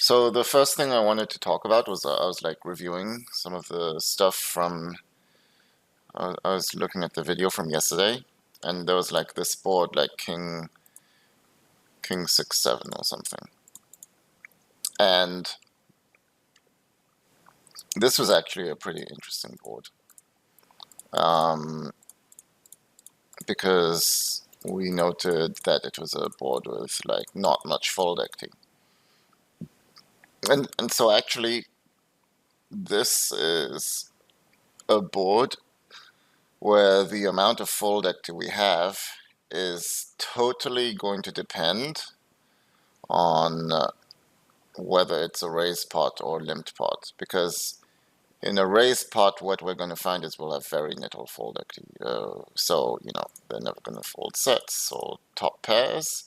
So the first thing I wanted to talk about was I was like reviewing some of the stuff from I was looking at the video from yesterday, and there was like this board like King 6-7 or something, and this was actually a pretty interesting board um, because we noted that it was a board with like not much fold activity, and so actually this is a board where the amount of fold activity we have is totally going to depend on whether it's a raised pot or limped pot. Because in a raised pot, what we're going to find is we'll have very little fold activity. So, they're never going to fold sets or top pairs.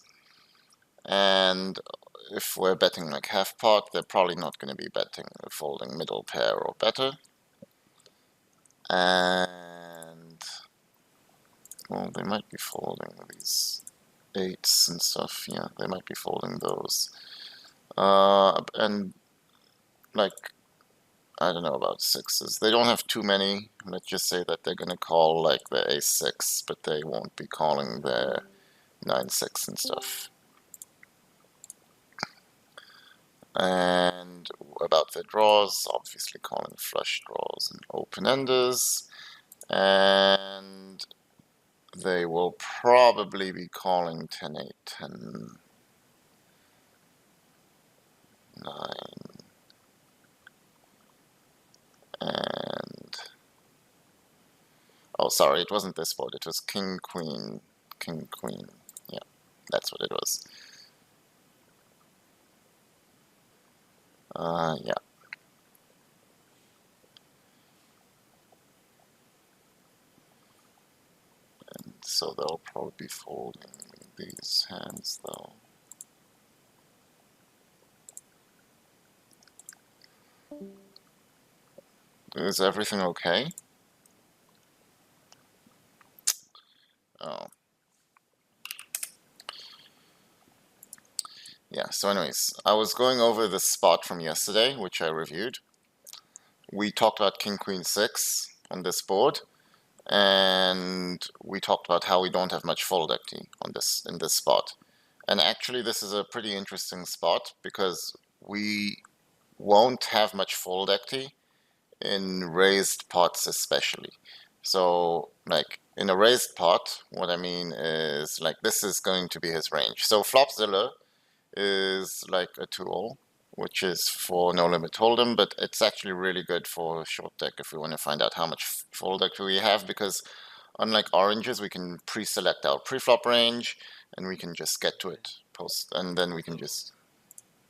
And if we're betting like half pot, they're probably not going to be betting folding middle pair or better. And well, they might be folding these eights and stuff. Yeah, they might be folding those. And like, I don't know about sixes. They don't have too many. Let's just say that they're gonna call like their ace-6, but they won't be calling their 9-6 and stuff. And about their draws, obviously calling flush draws and open-enders. And they will probably be calling 10-8, 10-9. And oh, sorry, it wasn't this board. It was King, Queen, King, Queen. Yeah, that's what it was. Yeah. And so they'll probably be folding these hands, though. Is everything okay? Oh. Yeah, so anyways, I was going over the spot from yesterday, which I reviewed. We talked about King, Queen, 6 on this board, and we talked about how we don't have much fold activity on in this spot. And actually, this is a pretty interesting spot because we won't have much fold activity in raised pots especially. So like in a raised pot, what I mean is like this is going to be his range. So Flopzilla is like a tool which is for no limit hold'em, but it's actually really good for short deck if we want to find out how much fold activity we have, because unlike oranges, we can pre-select our pre-flop range and we can just get to it post, and then we can just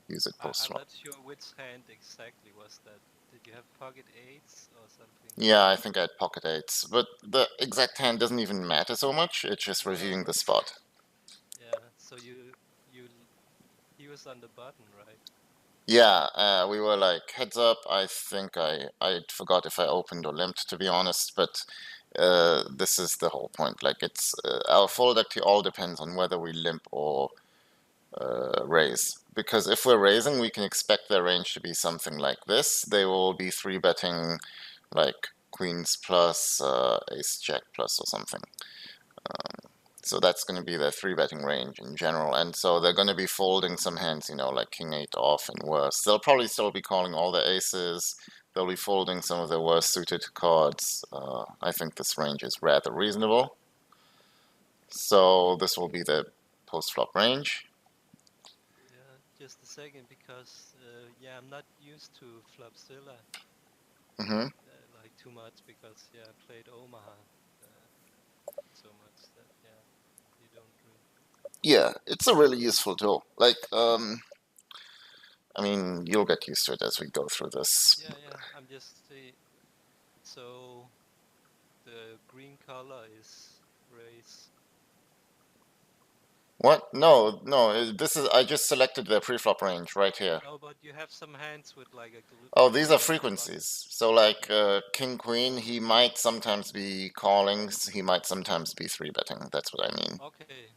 use it post-flop. I'm not sure which hand exactly was that. Did you have pocket eights or something? Yeah, I think I had pocket eights, but the exact hand doesn't even matter so much. It's just reviewing the spot. Yeah, so he was on the button, right? Yeah, we were like heads up. I think I forgot if I opened or limped, to be honest, but this is the whole point. Like it's our fold activity all depends on whether we limp or raise. Because if we're raising, we can expect their range to be something like this. They will be 3-betting like queens plus, ace jack plus or something. So that's going to be their 3-betting range in general. And so they're going to be folding some hands, like king 8 off and worse. They'll probably still be calling all their aces. They'll be folding some of their worst suited cards. I think this range is rather reasonable. So this will be the post-flop range. Yeah, just a second, because yeah, I'm not used to Flopzilla like too much, because yeah, I played Omaha so much that yeah, you don't really. Yeah, it's a really useful tool. Like, I mean, you'll get used to it as we go through this. Yeah, I'm just so the green color is raise. What? No, this is, I just selected the preflop range right here. No, but you have some hands with like a Oh, these are green on the button. frequencies. So like King Queen, he might sometimes be calling, he might sometimes be 3-betting. That's what I mean. Okay.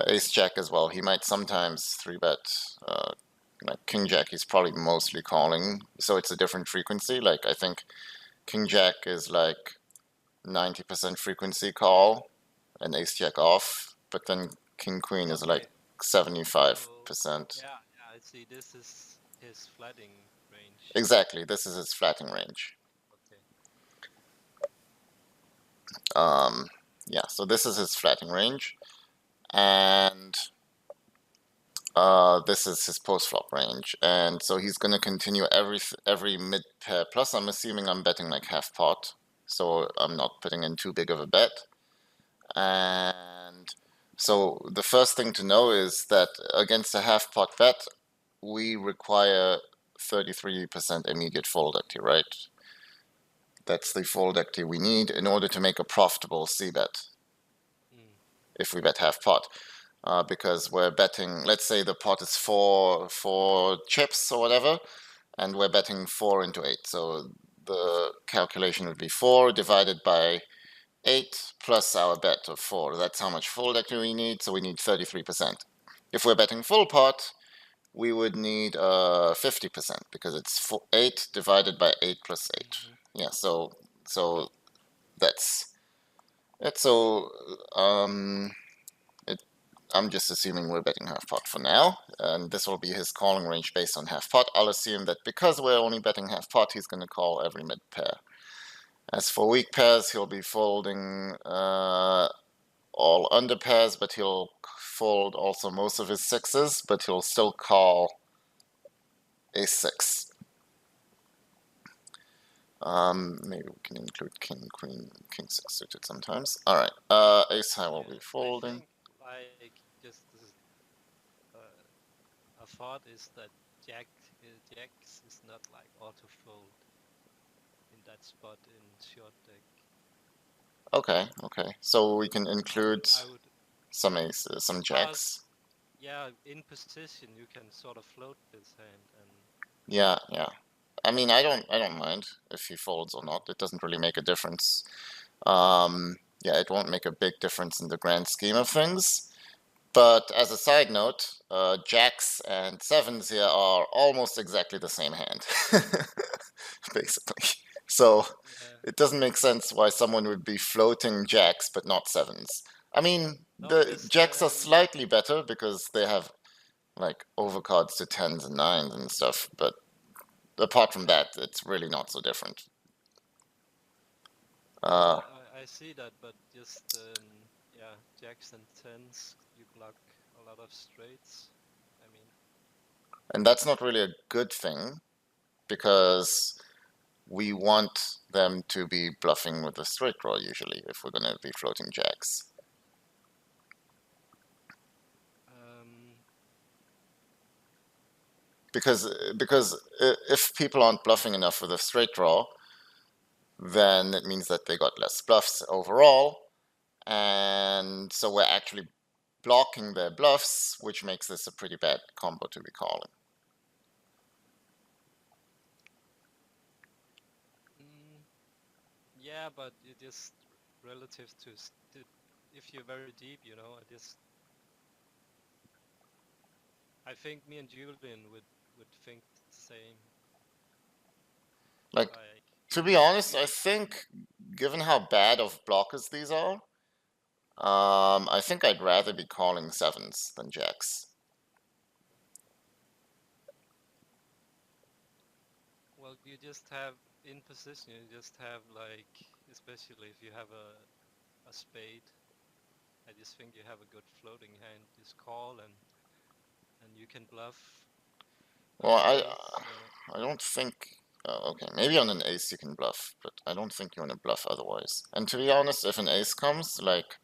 Ace Jack as well. He might sometimes 3-bet Like King Jack, he's probably mostly calling, so it's a different frequency. Like I think King Jack is like 90% frequency call and Ace Jack off, but then King Queen is like Okay. So 75%. yeah, I see. This is his flatting range. Exactly, this is his flatting range. Okay. Um, yeah, so this is his flatting range, and this is his post flop range, and so he's gonna continue every mid pair. Plus, I'm assuming I'm betting like half pot, so I'm not putting in too big of a bet. And so the first thing to know is that against a half pot bet, we require 33% immediate fold equity, right? That's the fold equity we need in order to make a profitable C bet Mm. if we bet half pot. Because we're betting, let's say the pot is four chips or whatever, and we're betting 4 into 8. So the calculation would be 4 divided by 8 plus our bet of 4. That's how much fold equity we need, so we need 33%. If we're betting full pot, we would need 50% because it's 8 divided by 8 plus 8. Mm-hmm. Yeah, so that's it. So I'm just assuming we're betting half pot for now, and this will be his calling range based on half pot. I'll assume that because we're only betting half pot, he's going to call every mid pair. As for weak pairs, he'll be folding all under pairs, but he'll fold also most of his sixes, but he'll still call ace six. Maybe we can include king, queen, king six suited sometimes. All right. Ace high will Yeah, be I folding. think like just a thought is that jacks is not like auto fold in that spot in short deck. Okay. So we can So include I would some aces, some because jacks. yeah, in position you can sort of float this hand and Yeah. I mean, I don't mind if he folds or not. It doesn't really make a difference. Yeah, it won't make a big difference in the grand scheme of things. But as a side note, jacks and sevens here are almost exactly the same hand, basically. So yeah. it doesn't make sense why someone would be floating jacks but not sevens. I mean, No, the just jacks are slightly better because they have like overcards to tens and nines and stuff, but apart from that, it's really not so different. no, Uh, I see that, but just yeah, jacks and tens you block a lot of straights. I mean, and that's not really a good thing because we want them to be bluffing with a straight draw usually if we're going to be floating jacks. um, Because if people aren't bluffing enough with a straight draw, then it means that they got less bluffs overall, and so we're actually blocking their bluffs, which makes this a pretty bad combo to be calling. mm, yeah, but it just relative to if you're very deep, you know, I think me and Julian would think the same. Like, Like to be honest, I we think given how bad of blockers these are, I think I'd rather be calling sevens than jacks. well, you just have in position. You just have like, especially if you have a spade. I just think you have a good floating hand. Just call and you can bluff on Well, an I ace. I don't think. Okay, maybe on an ace you can bluff, but I don't think you want to bluff otherwise. And to be honest, if an ace comes, like,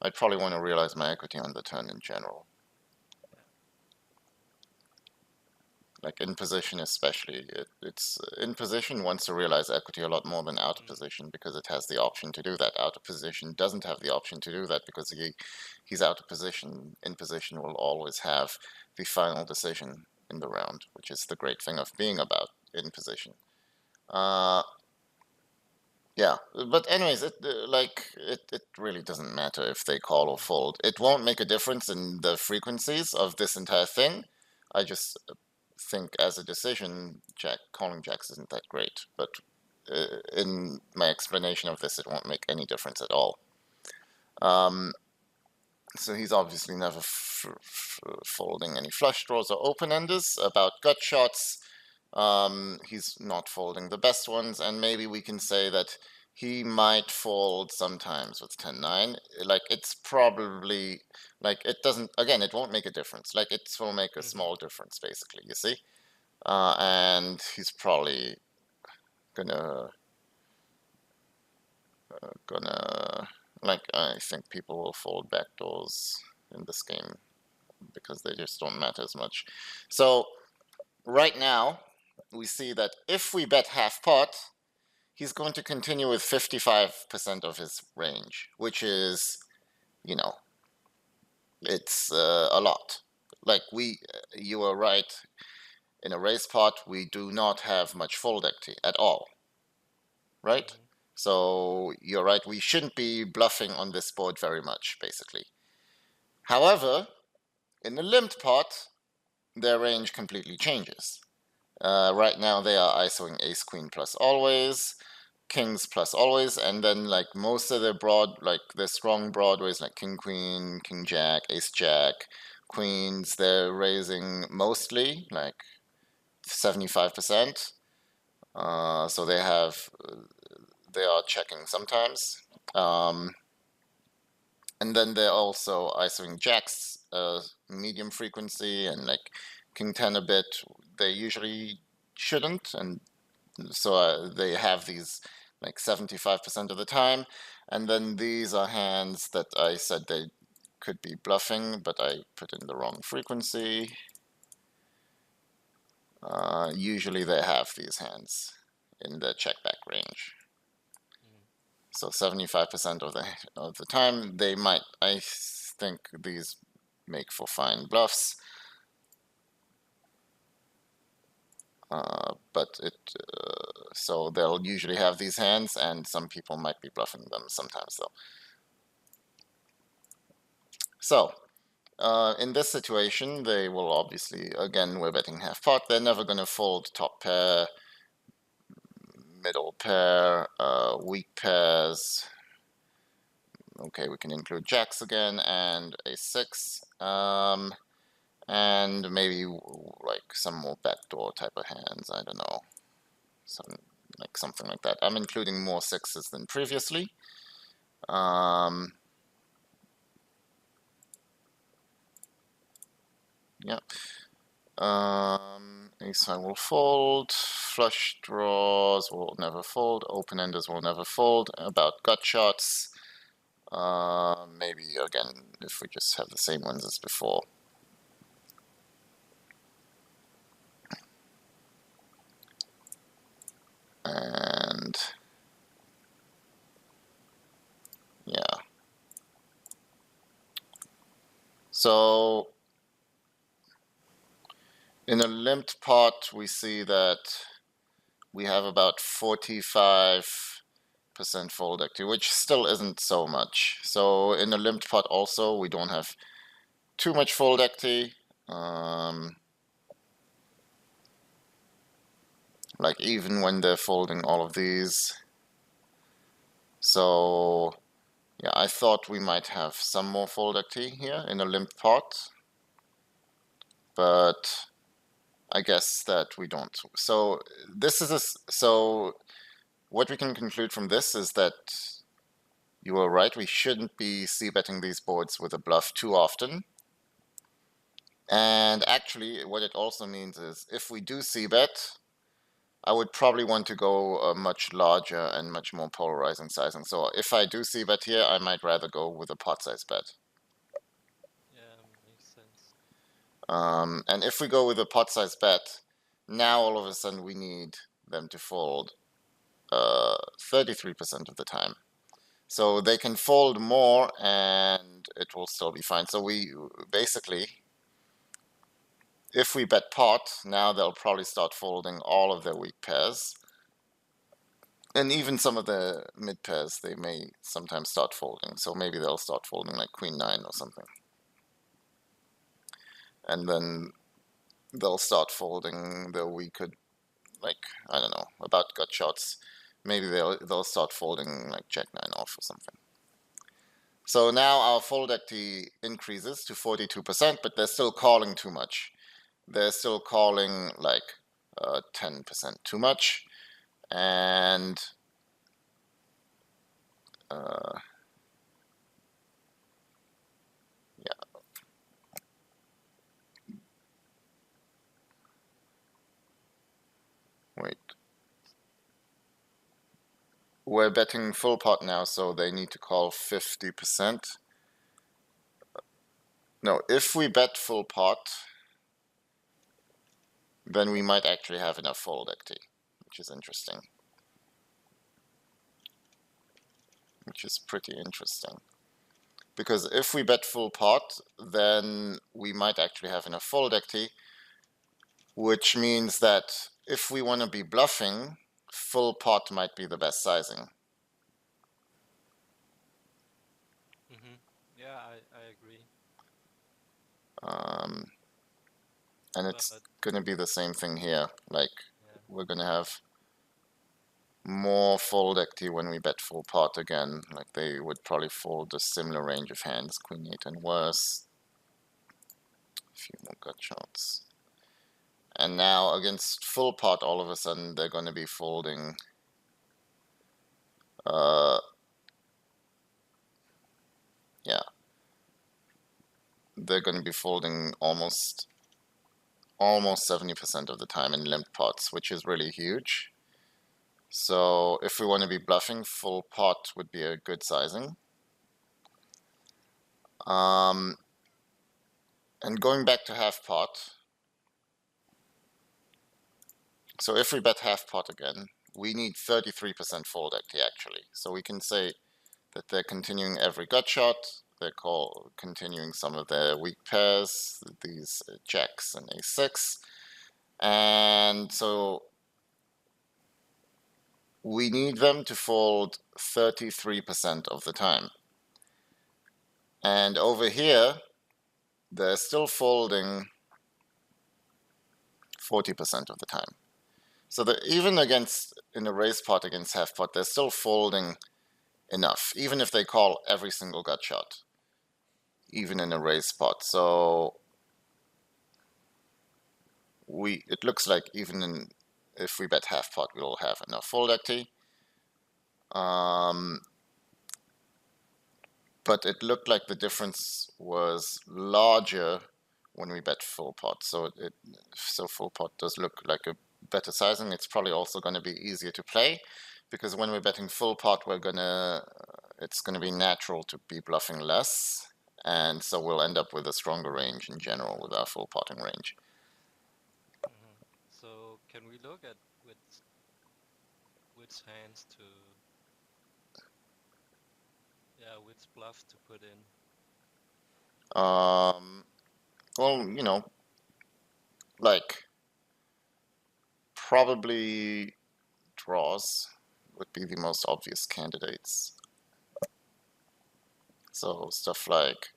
I'd probably want to realize my equity on the turn in general. Yeah. Like in position, especially, it's in position wants to realize equity a lot more than out of Mm. position because it has the option to do that. Out of position doesn't have the option to do that because he's out of position. In position will always have the final decision in the round, which is the great thing of being about in position. Uh, yeah, but anyways, it really doesn't matter if they call or Mm. fold. It won't make a difference in the frequencies of this entire thing. I just think as a decision, calling jacks isn't that great. But in my explanation of this, it won't make any difference at all. So he's obviously never folding any flush draws or open-enders. About gut shots, he's not folding the best ones, and maybe we can say that he might fold sometimes with 10-9. Like, it's probably, like, it doesn't, again, it won't make a difference. Like, it will make a small difference, basically, you see? And he's probably gonna, like, I think people will fold backdoors in this game because they just don't matter as much. So right now, we see that if we bet half pot, he's going to continue with 55% of his range, which is, you know, it's a lot. Like, you are right, in a raise pot, we do not have much fold equity at all, right? So you're right, we shouldn't be bluffing on this board very much, basically. However, in the limped pot, their range completely changes. Right now they are ISOing ace queen plus always, kings plus always, and then like most of the strong broadways like king queen, king jack, ace jack, queens, they're raising mostly like 75%. So they are checking sometimes. And then they're also ISOing jacks, medium frequency, and like king 10 a bit. They usually shouldn't, and so they have these like 75% of the time. And then these are hands that I said they could be bluffing, but I put in the wrong frequency. Usually they have these hands in the check back range. So 75% of the time they might. I think these make for fine bluffs. But so they'll usually have these hands, and some people might be bluffing them sometimes though. So in this situation, they will obviously, again, we're betting half pot. They're never going to fold top pair, middle pair, weak pairs. Okay, we can include jacks again and a 6. And maybe like some more backdoor type of hands. I don't know, something like that. I'm including more 6s than previously. Yeah. Ace high will fold. Flush draws will never fold. Open enders will never fold. About gut shots. Maybe again if we just have the same ones as before. And yeah. So in a limped pot, we see that we have about 45% fold equity, which still isn't so much. So in a limped pot also, we don't have too much fold equity. Like even when they're folding all of these. So yeah, I thought we might have some more fold equity here in a limp pot, but I guess that we don't. So this is so what we can conclude from this is that you are right. We shouldn't be c-betting these boards with a bluff too often. And actually, what it also means is if we do c-bet, I would probably want to go a much larger and much more polarizing sizing. So if I do c-bet here, I might rather go with a pot size bet. Yeah, makes sense. And if we go with a pot size bet, now all of a sudden we need them to fold 33% of the time. So they can fold more and it will still be fine. So we basically, if we bet pot, now they'll probably start folding all of their weak pairs. And even some of the mid pairs, they may sometimes start folding. So maybe they'll start folding like queen 9 or something. And then they'll start folding. Though we could, like, I don't know about gut shots. Maybe they'll start folding like Jack 9 off or something. So now our fold equity increases to 42%, but they're still calling too much. They're still calling like 10% too much, and yeah, wait. We're betting full pot now, so they need to call 50%. No, if we bet full pot, then we might actually have enough fold equity, which is interesting. Which is pretty interesting. Because if we bet full pot, then we might actually have enough fold equity, which means that if we want to be bluffing, full pot might be the best sizing. Yeah, I agree. And it's going to be the same thing here. Like, we're going to have more fold equity when we bet full pot again. Like, they would probably fold a similar range of hands, Queen 8 and worse. A few more gut shots. And now against full pot, all of a sudden they're going to be folding yeah, they're going to be folding almost 70% of the time in limp pots, which is really huge. So if we want to be bluffing, full pot would be a good sizing. And going back to half pot, so if we bet half pot again, we need 33% fold equity actually. So we can say that they're continuing every gut shot, they're continuing some of their weak pairs, these jacks and a6, and so we need them to fold 33% of the time. And over here, they're still folding 40% of the time. So that even in a raise pot against half pot, they're still folding enough, even if they call every single gut shot, even in a raise pot. So it looks like even if we bet half pot, we'll have enough fold equity. But it looked like the difference was larger when we bet full pot. So full pot does look like a better sizing. It's probably also going to be easier to play because when we're betting full pot, it's going to be natural to be bluffing less, and so we'll end up with a stronger range in general with our full potting range. So can we look at which hands to, which bluff to put in? Well, like probably draws would be the most obvious candidates. So stuff like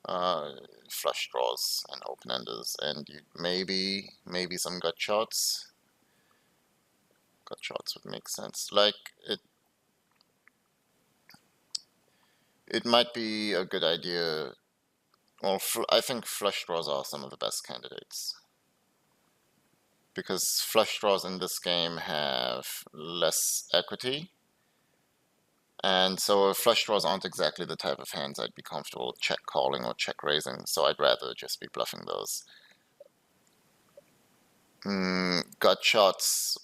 flush draws and open-enders, and maybe some gut shots. Gut shots would make sense. Like it might be a good idea. Well, I think flush draws are some of the best candidates because flush draws in this game have less equity. And so flush draws aren't exactly the type of hands I'd be comfortable check calling or check raising, so I'd rather just be bluffing those. Gut shots,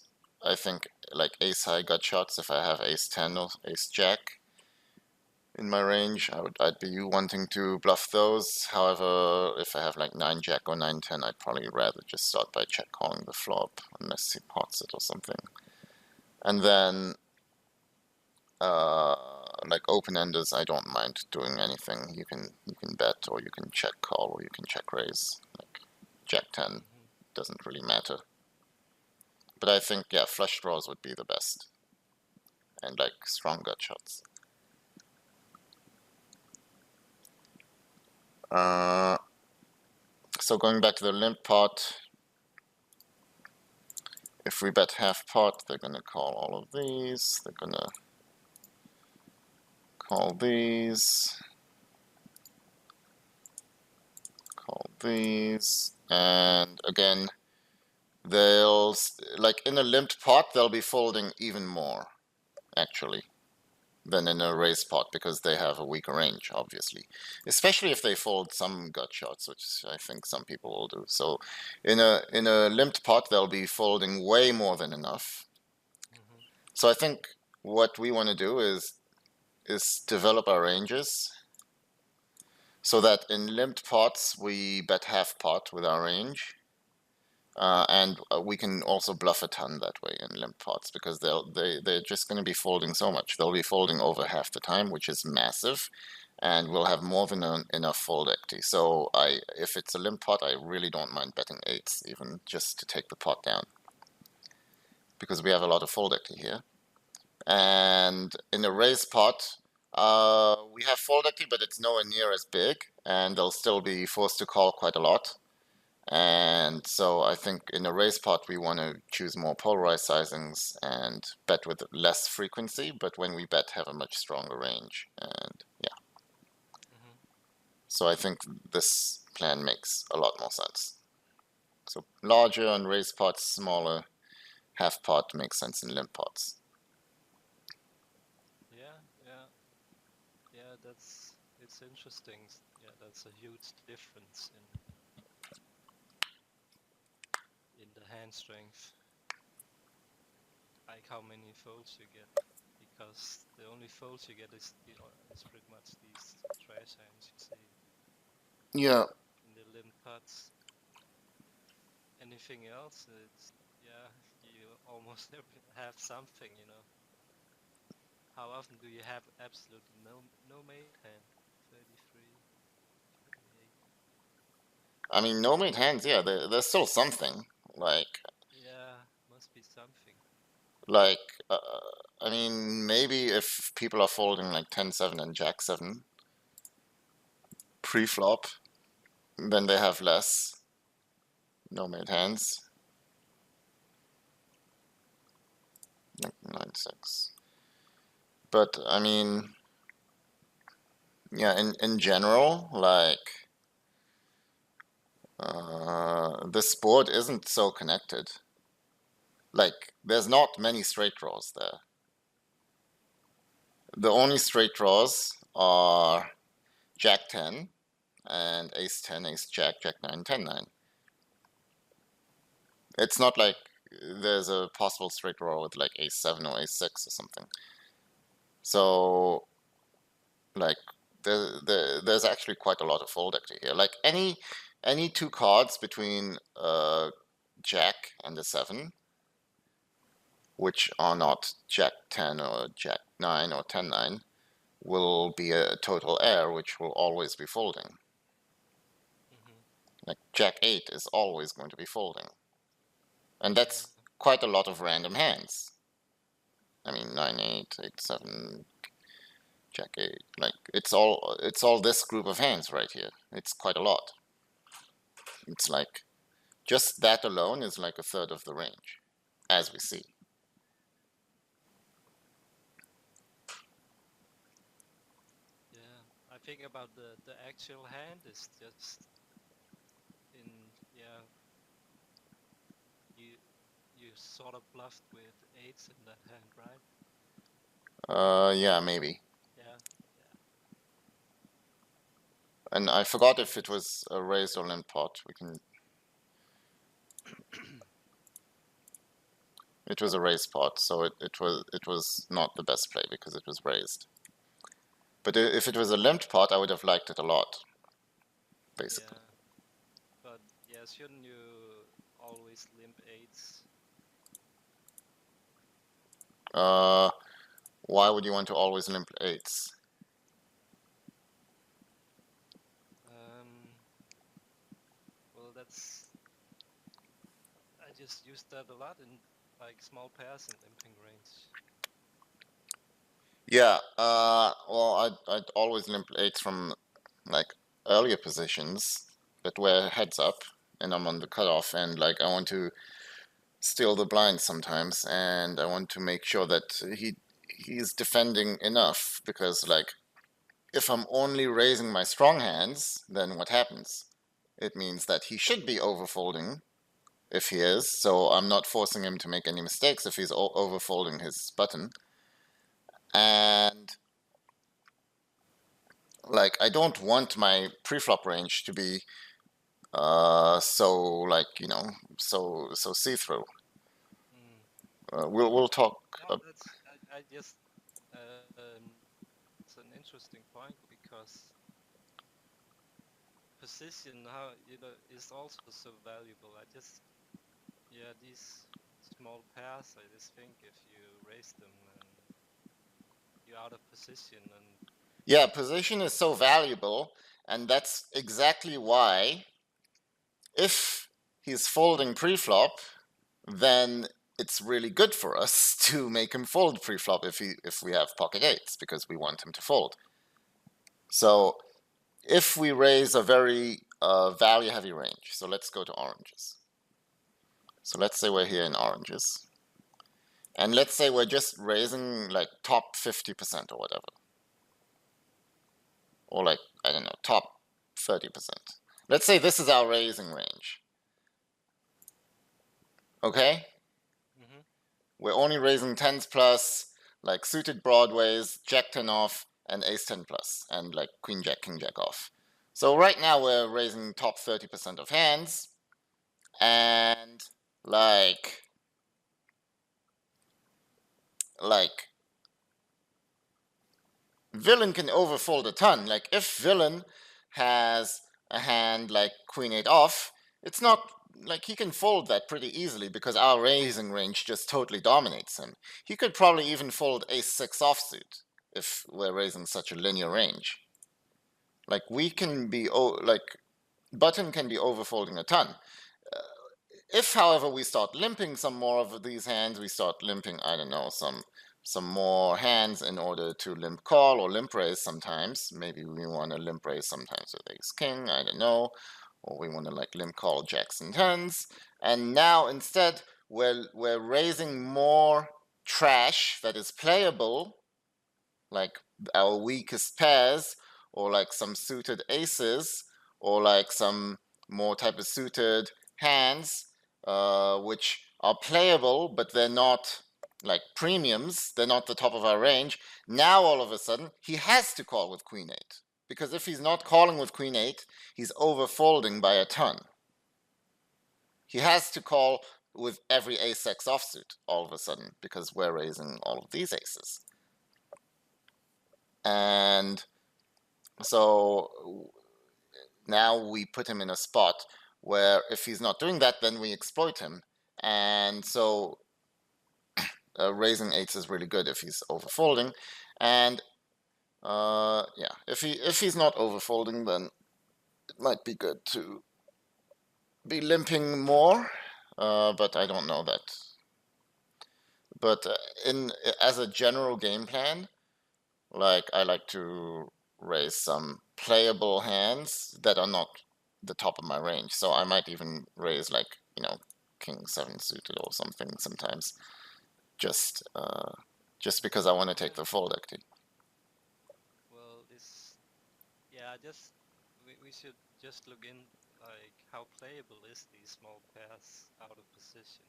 I think like ace high gut shots, if I have ace 10 or ace jack in my range, I'd be wanting to bluff those. However, if I have like 9 jack or 9 10, I'd probably rather just start by check calling the flop unless he pots it or something. And then like open-enders, I don't mind doing anything. You can bet, or you can check call, or you can check raise. Like Jack 10 doesn't really matter. But I think flush draws would be the best, and like strong gut shots. So going back to the limp pot, if we bet half pot, they're going to call all of these. They're going to call these, call these, and again, they'll, like in a limped pot, they'll be folding even more, actually, than in a raised pot because they have a weaker range, obviously. Especially if they fold some gut shots, which I think some people will do. So in a limped pot, they'll be folding way more than enough. Mm-hmm. So I think what we want to do is develop our ranges so that in limped pots we bet half pot with our range. And we can also bluff a ton that way in limp pots because they're just going to be folding so much. They'll be folding over half the time, which is massive, and we'll have more than enough fold equity. So if it's a limp pot, I really don't mind betting eights, even just to take the pot down, because we have a lot of fold equity here. And in a raise pot, we have fold equity, but it's nowhere near as big, and they'll still be forced to call quite a lot. And so I think in a raise pot, we want to choose more polarized sizings and bet with less frequency, but when we bet, have a much stronger range. And yeah. Mm-hmm. So I think this plan makes a lot more sense. So larger on raise pots, smaller half pot makes sense in limp pots. Yeah, yeah, yeah. It's interesting. Yeah, that's a huge difference in the hand strength. Like how many folds you get, because the only folds you get is pretty much these trash hands you see Yeah, in the limp pots. Anything else, it's yeah, you almost have something, you know. How often do you have absolutely no made hand? 33, 38. I mean, no made hands, yeah, there's still something. Like, Yeah, must be something. like, I mean, maybe if people are folding like 10-7 and Jack-7 pre-flop, then they have less no made hands. Like 9-6. But I mean, yeah, in general, like this board isn't so connected. Like, there's not many straight draws there. The only straight draws are Jack 10 and Ace 10, Ace Jack, Jack 9, 10 9. It's not like there's a possible straight draw with like Ace 7 or Ace 6 or something. So, like, there's actually quite a lot of fold equity here. Like, any two cards between Jack and the 7, which are not Jack 10 or Jack 9 or 10 9, will be a total air, which will always be folding. Mm-hmm. Like Jack 8 is always going to be folding. And Yeah. that's quite a lot of random hands. I mean, 9-8, 8-7, Jack 8. Like, it's all this group of hands right here. It's quite a lot. It's like, just that alone is like a third of the range, as we see. Yeah, I think about the actual hand is just in yeah, you you sort of bluffed with eights in that hand, right? Yeah, maybe. Yeah, yeah. And I forgot if it was a raised or limp pot. We can. It was a raised pot, so it was not the best play because it was raised. But if it was a limped pot, I would have liked it a lot, basically. Yeah, but yeah, shouldn't you always limp eights? Uh, why would you want to always limp eights? Um, well, that's I just used that a lot in like small pairs in limping range. Yeah. Well, I'd always limp eights from like earlier positions but we're heads up, and I'm on the cutoff, and like I want to steal the blinds sometimes, and I want to make sure that he's defending enough, because like if I'm only raising my strong hands, then what happens? It means that he should be overfolding if he is, so I'm not forcing him to make any mistakes if he's overfolding his button. And like I don't want my preflop range to be so like so see-through. Mm. We'll talk. No, that's I just it's an interesting point because position how is also so valuable. I just these small pairs. I just think if you raise them and you're out of position and Yeah, position is so valuable, and that's exactly why if he's folding preflop, then it's really good for us to make him fold preflop if we have pocket eights, because we want him to fold. So if we raise a very value heavy range, so let's go to oranges. So let's say we're here in oranges, and let's say we're just raising like top 50% or whatever, or like I don't know, top 30%. Let's say this is our raising range. Okay? mm-hmm. We're only raising tens plus, like suited broadways, jack 10 off, and ace 10 plus, and like queen jack, king jack off. So right now we're raising top 30% of hands, and like villain can overfold a ton. Like if villain has a hand like queen 8 off, it's not like he can fold that pretty easily because our raising range just totally dominates him. He could probably even fold ace 6 offsuit if we're raising such a linear range. Like we can be like button can be overfolding a ton. If, however, we start limping some more of these hands, we start limping, I don't know, some more hands in order to limp call or limp raise sometimes. Maybe we want to limp raise sometimes with ace king, I don't know, or we want to like limp call jacks and tens. And now instead we're raising more trash that is playable, like our weakest pairs, or like some suited aces, or like some more type of suited hands, which are playable, but they're not like premiums. They're not the top of our range. Now all of a sudden, he has to call with queen 8. Because if he's not calling with queen 8, he's overfolding by a ton. He has to call with every ace-x offsuit all of a sudden, because we're raising all of these aces. And so now we put him in a spot where if he's not doing that, then we exploit him. And so raising eights is really good if he's overfolding. And yeah, if he's not overfolding, then it might be good to be limping more. But I don't know that. But in as a general game plan, like I like to raise some playable hands that are not the top of my range. So I might even raise like king 7 suited or something sometimes, just just because I want to take yeah the fold active. well this just we should just look in like how playable is these small pairs out of position.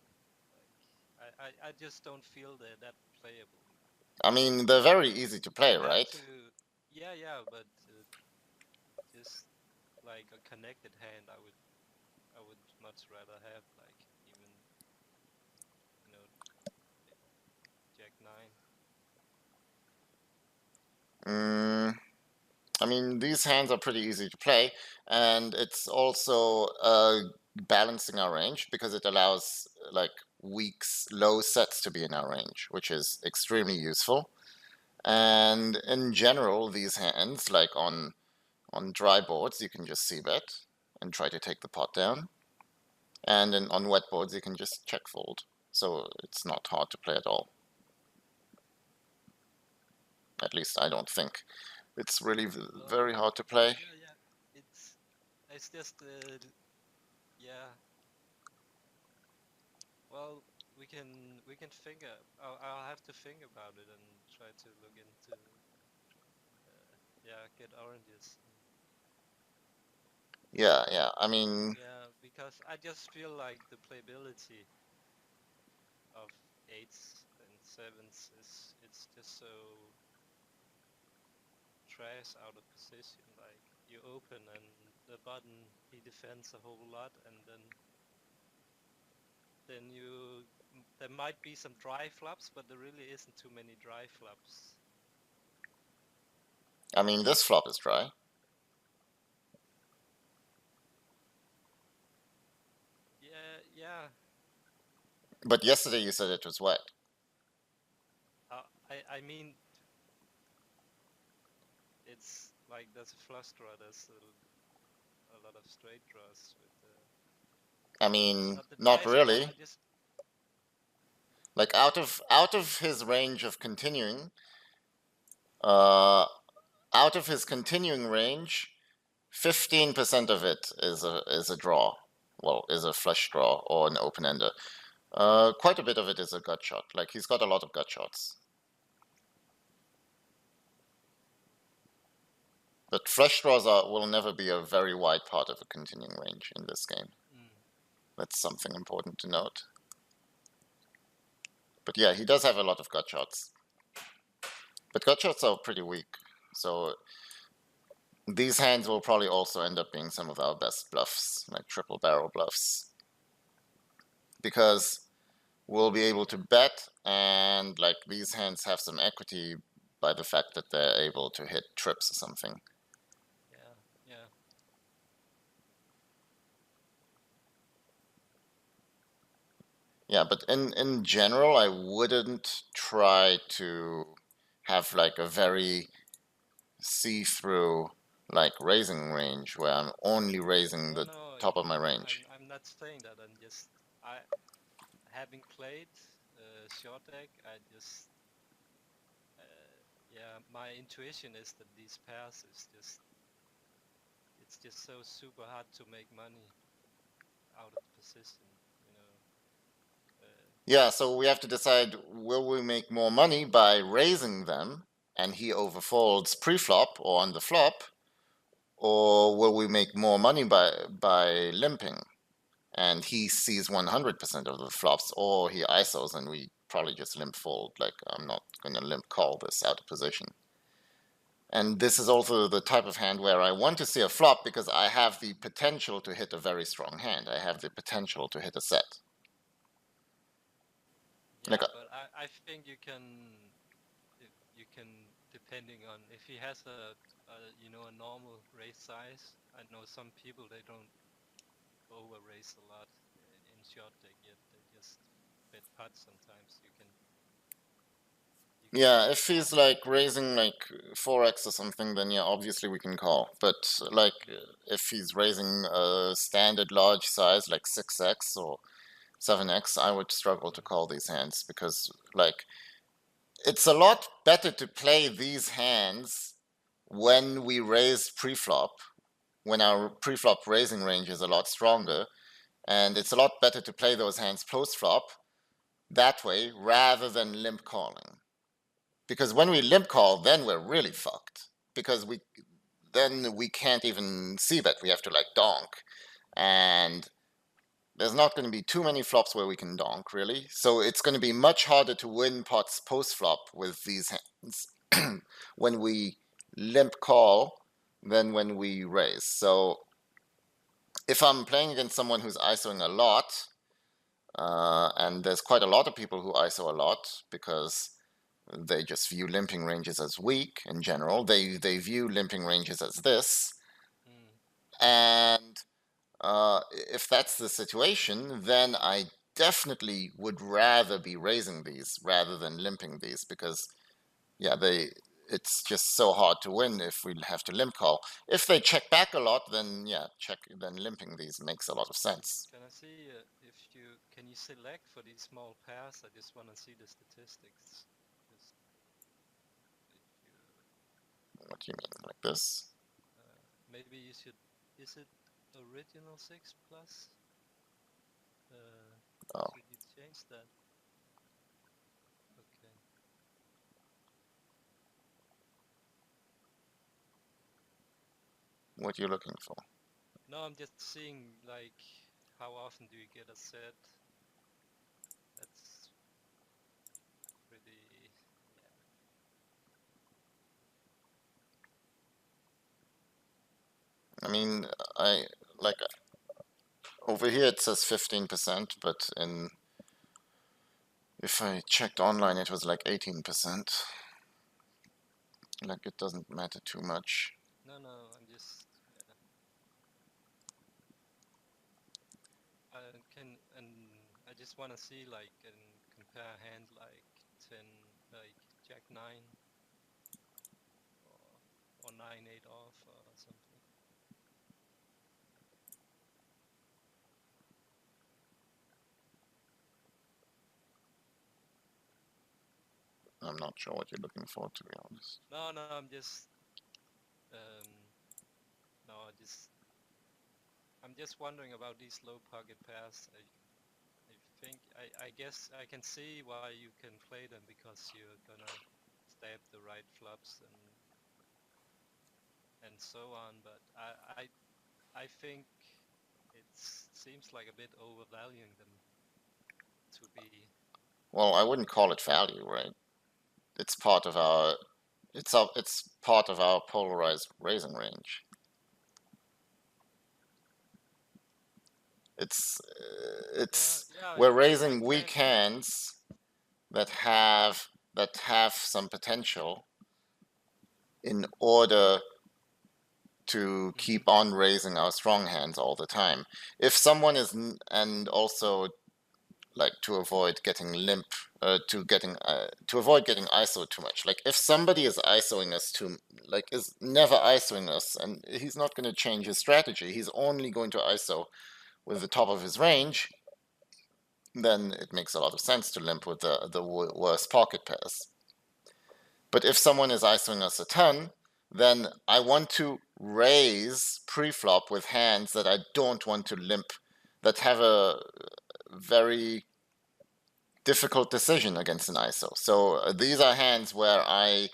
Like I just don't feel they're that playable. I mean, they're very easy to play, You have right? to but just like a connected hand I would much rather have like even you know jack 9. Mm, I mean, these hands are pretty easy to play, and it's also balancing our range because it allows like weak, low sets to be in our range, which is extremely useful. And in general, these hands, like on dry boards, you can just c-bet and try to take the pot down, and on wet boards, you can just check fold. So it's not hard to play at all. At least I don't think it's really Well, very hard to play. it's I it's just yeah. Well, we can think. I'll have to think about it and try to look into yeah, get oranges. Yeah. I mean, Yeah, because I just feel like the playability of eights and sevens is it's just so trash out of position. Like you open and the button he defends a whole lot, and then there might be some dry flops, but there really isn't too many dry flops. this flop is dry. Yeah, yeah. But yesterday you said it was wet. I mean, it's like there's a flush draw. There's a lot of straight draws with but the Not dry spot. really. I just Like out of his range of continuing, uh, out of his continuing range, 15% of it is a draw. Well, is a flush draw or an open ender. Quite a bit of it is a gut shot. Like he's got a lot of gut shots. But flush draws will never be a very wide part of a continuing range in this game. mm, That's something important to note. But yeah, he does have a lot of gut shots. But gut shots are pretty weak. So these hands will probably also end up being some of our best bluffs, like triple barrel bluffs. Because we'll be able to bet, and like these hands have some equity by the fact that they're able to hit trips or something. yeah, yeah. Yeah, but in general, I wouldn't try to have like a very see-through like raising range where I'm only raising No, the no. top of my range. I'm not saying that. I'm just I having played short deck. I just yeah. My intuition is that these pairs is just it's just so super hard to make money out of position. You know. Yeah, so we have to decide, will we make more money by raising them and he overfolds pre-flop or on the flop, or will we make more money by limping and he sees 100% of the flops, or he ISOs and we probably just limp fold? Like, I'm not going to limp call this out of position. And this is also the type of hand where I want to see a flop because I have the potential to hit a very strong hand. I have the potential to hit a set. Like, yeah, but I think you can depending on if he has a normal raise size. I know some people they don't over raise a lot in short deck yet. They just bet pot sometimes. You can yeah, bet if small. he's like raising like 4x or something, then yeah, obviously we can call. But like Mm, if he's raising a standard large size like 6x or 7x, I would struggle to mm, call these hands because like it's a lot better to play these hands when we raise pre-flop, when our pre-flop raising range is a lot stronger, and it's a lot better to play those hands post-flop that way rather than limp calling. Because when we limp call, then we're really fucked. Because we can't even see that. We have to like donk. And there's not going to be too many flops where we can donk, really. So it's going to be much harder to win pots post flop with these hands when we limp call than when we raise. So if I'm playing against someone who's ISOing a lot, and there's quite a lot of people who ISO a lot because they just view limping ranges as weak in general. They view limping ranges as this, mm. and if that's the situation, then I definitely would rather be raising these rather than limping these because yeah, it's just so hard to win if we have to limp call. If they check back a lot, then yeah, then limping these makes a lot of sense. Can I see if you can you select for these small pairs? I just want to see the statistics. Just if you What do you mean, like this? maybe you should. Is it original 6 plus. Oh, Should you change that? Okay. what are you looking for? No, I'm just seeing like how often do you get a set? That's pretty. Yeah. I mean, I like over here it says 15%, but in if I checked online, it was like 18%. Like it doesn't matter too much. No, no, I'm just. Yeah. I just want to see like and compare a hand like 10, like Jack 9 or 9 8 off or something. I'm not sure what you're looking for, to be honest. No, no, I'm just um no, I'm just wondering about these low pocket pairs. I guess I can see why you can play them because you're gonna stab the right flops and so on. But I think it seems like a bit overvaluing them to be. Well, I wouldn't call it value, right? It's part of our it's part of our polarized raising range. It's Yeah, it's yeah, we're I raising weak can. hands that have some potential in order to Mm-hmm. keep on raising our strong hands all the time. If someone is and also like to avoid getting limp, to avoid getting ISO too much. Like if somebody is ISOing us too, like is never ISOing us, and he's not going to change his strategy. He's only going to ISO with the top of his range. Then it makes a lot of sense to limp with the worst pocket pairs. But if someone is ISOing us a ton, then I want to raise pre-flop with hands that I don't want to limp, that have a very difficult decision against an ISO. So these are hands where I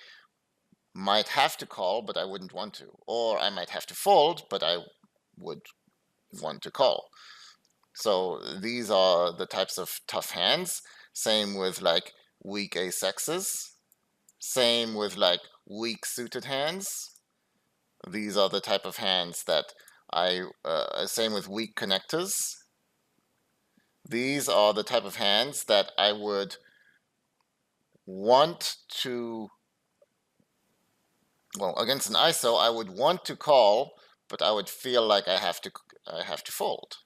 might have to call, but I wouldn't want to, or I might have to fold, but I would want to call. So these are the types of tough hands. Same with like weak ace X's. Same with like weak suited hands. These are the type of hands that same with weak connectors. These are the type of hands that I would want to, well, against an ISO, I would want to call, but I would feel like I have to fold.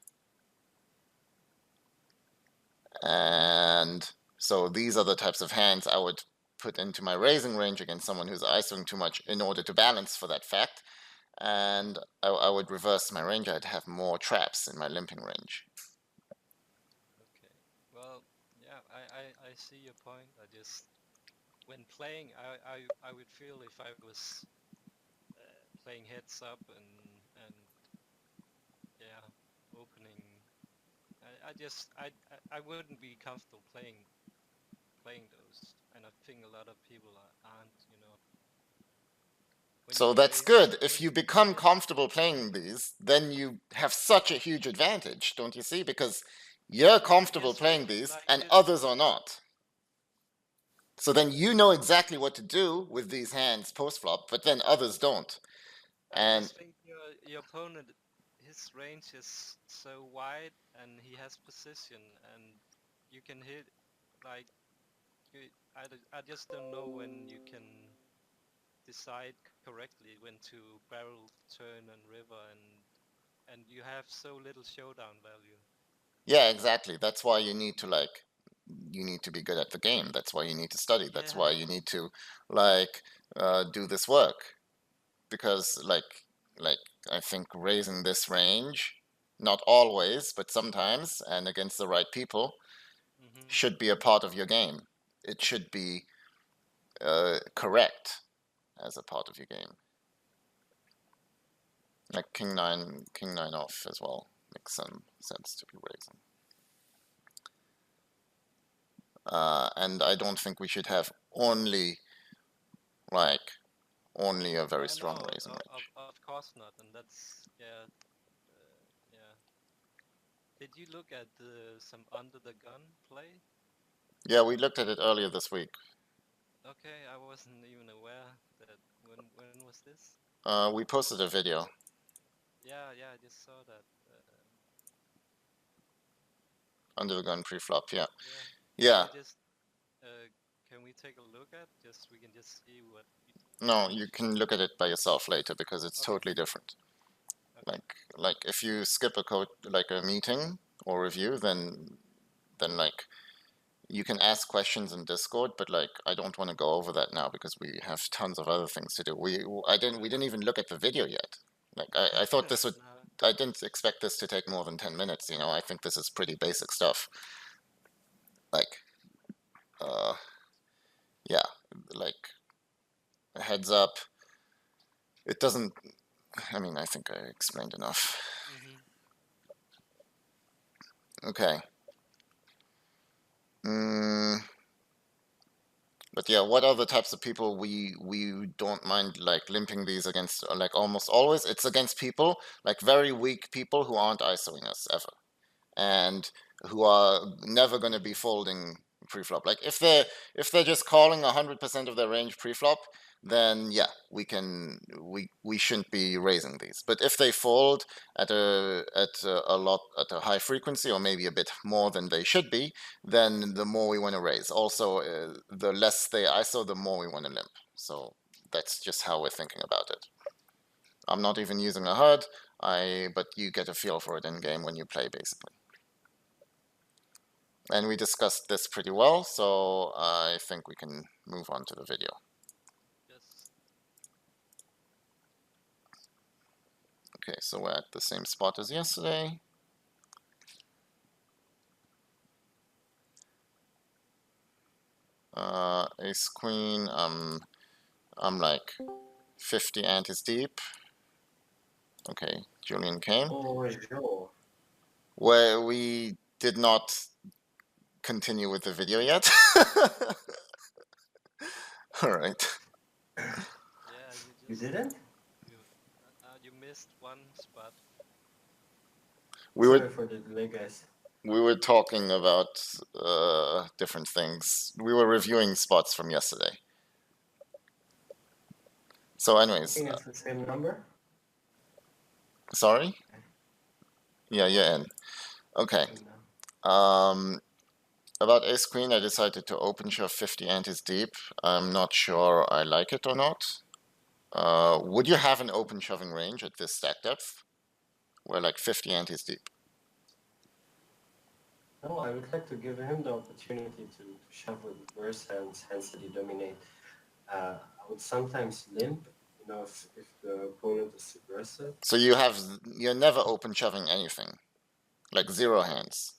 And so these are the types of hands I would put into my raising range against someone who's ISOing too much in order to balance for that fact. And I would reverse my range. I'd have more traps in my limping range. Okay. Well, yeah, I see your point. I just when playing, I would feel if I was playing heads up and yeah, opening. I wouldn't be comfortable playing those, and I think a lot of people aren't. You know, when So you that's raise good. If when you you become yeah comfortable playing these, then you have such a huge advantage, don't you see? Because you're I comfortable guess playing these like and others are not. So then you know exactly what to do with these hands post flop, but then others don't. I And just think your opponent, his range is so wide and he has position and you can hit like you, I just don't know when you can decide correctly when to barrel, turn, and river, and you have so little showdown value. yeah, exactly. That's why you need to be good at the game. That's why you need to study. That's Yeah. why you need to like do this work. Because like I think raising this range, not always, but sometimes, and against the right people, Mhm. should be a part of your game. It should be correct as a part of your game. Like king nine off as well makes some sense to be raising. And I don't think we should have only a very Yeah, strong no, raising range. of course not, and that's yeah. Did you look at some under the gun play? Yeah, we looked at it earlier this week. Okay, I wasn't even aware that. When was this? We posted a video. Yeah, I just saw that. Under the gun pre-flop, yeah. Yeah. Yeah. Can we take a look at? Just we can just see what. No, you can look at it by yourself later because it's Okay. totally different. Okay. Like if you skip a meeting or review, then like you can ask questions in Discord, but like I don't want to go over that now because we have tons of other things to do. We didn't even look at the video yet. Like I thought this would. No. I didn't expect this to take more than 10 minutes. You know, I think this is pretty basic stuff. Like, yeah, like heads up. It doesn't. I mean, I think I explained enough. Mhm. Okay. But yeah, what are the types of people we don't mind like limping these against? Like almost always, it's against people like very weak people who aren't ISOing us ever, and who are never going to be folding pre-flop. Like if they're just calling 100% of their range pre-flop, then yeah, we shouldn't be raising these. But if they fold at a high frequency or maybe a bit more than they should be, then the more we want to raise. Also, the less they ISO, the more we want to limp. So that's just how we're thinking about it. I'm not even using a HUD, but you get a feel for it in game when you play, basically. And we discussed this pretty well, so I think we can move on to the video. Yes. Okay, so we're at the same spot as yesterday. Ace Queen, I'm like 50 antes deep. Okay, Julian came. Bonjour. Where we did not continue with the video yet. All right. Yeah, You didn't? You missed one spot. Sorry for the delay, guys. We were talking about different things. We were reviewing spots from yesterday. So, anyways. I think it's the same number. Sorry? Yeah, you're in. Okay. About Ace Queen, I decided to open shove 50 antes deep. I'm not sure I like it or not. Would you have an open shoving range at this stack depth? We're like 50 antes deep. No, I would like to give him the opportunity to shove with worse hands that he dominate. I would sometimes limp, you know, if the opponent is subversive. So you're never open shoving anything, like zero hands.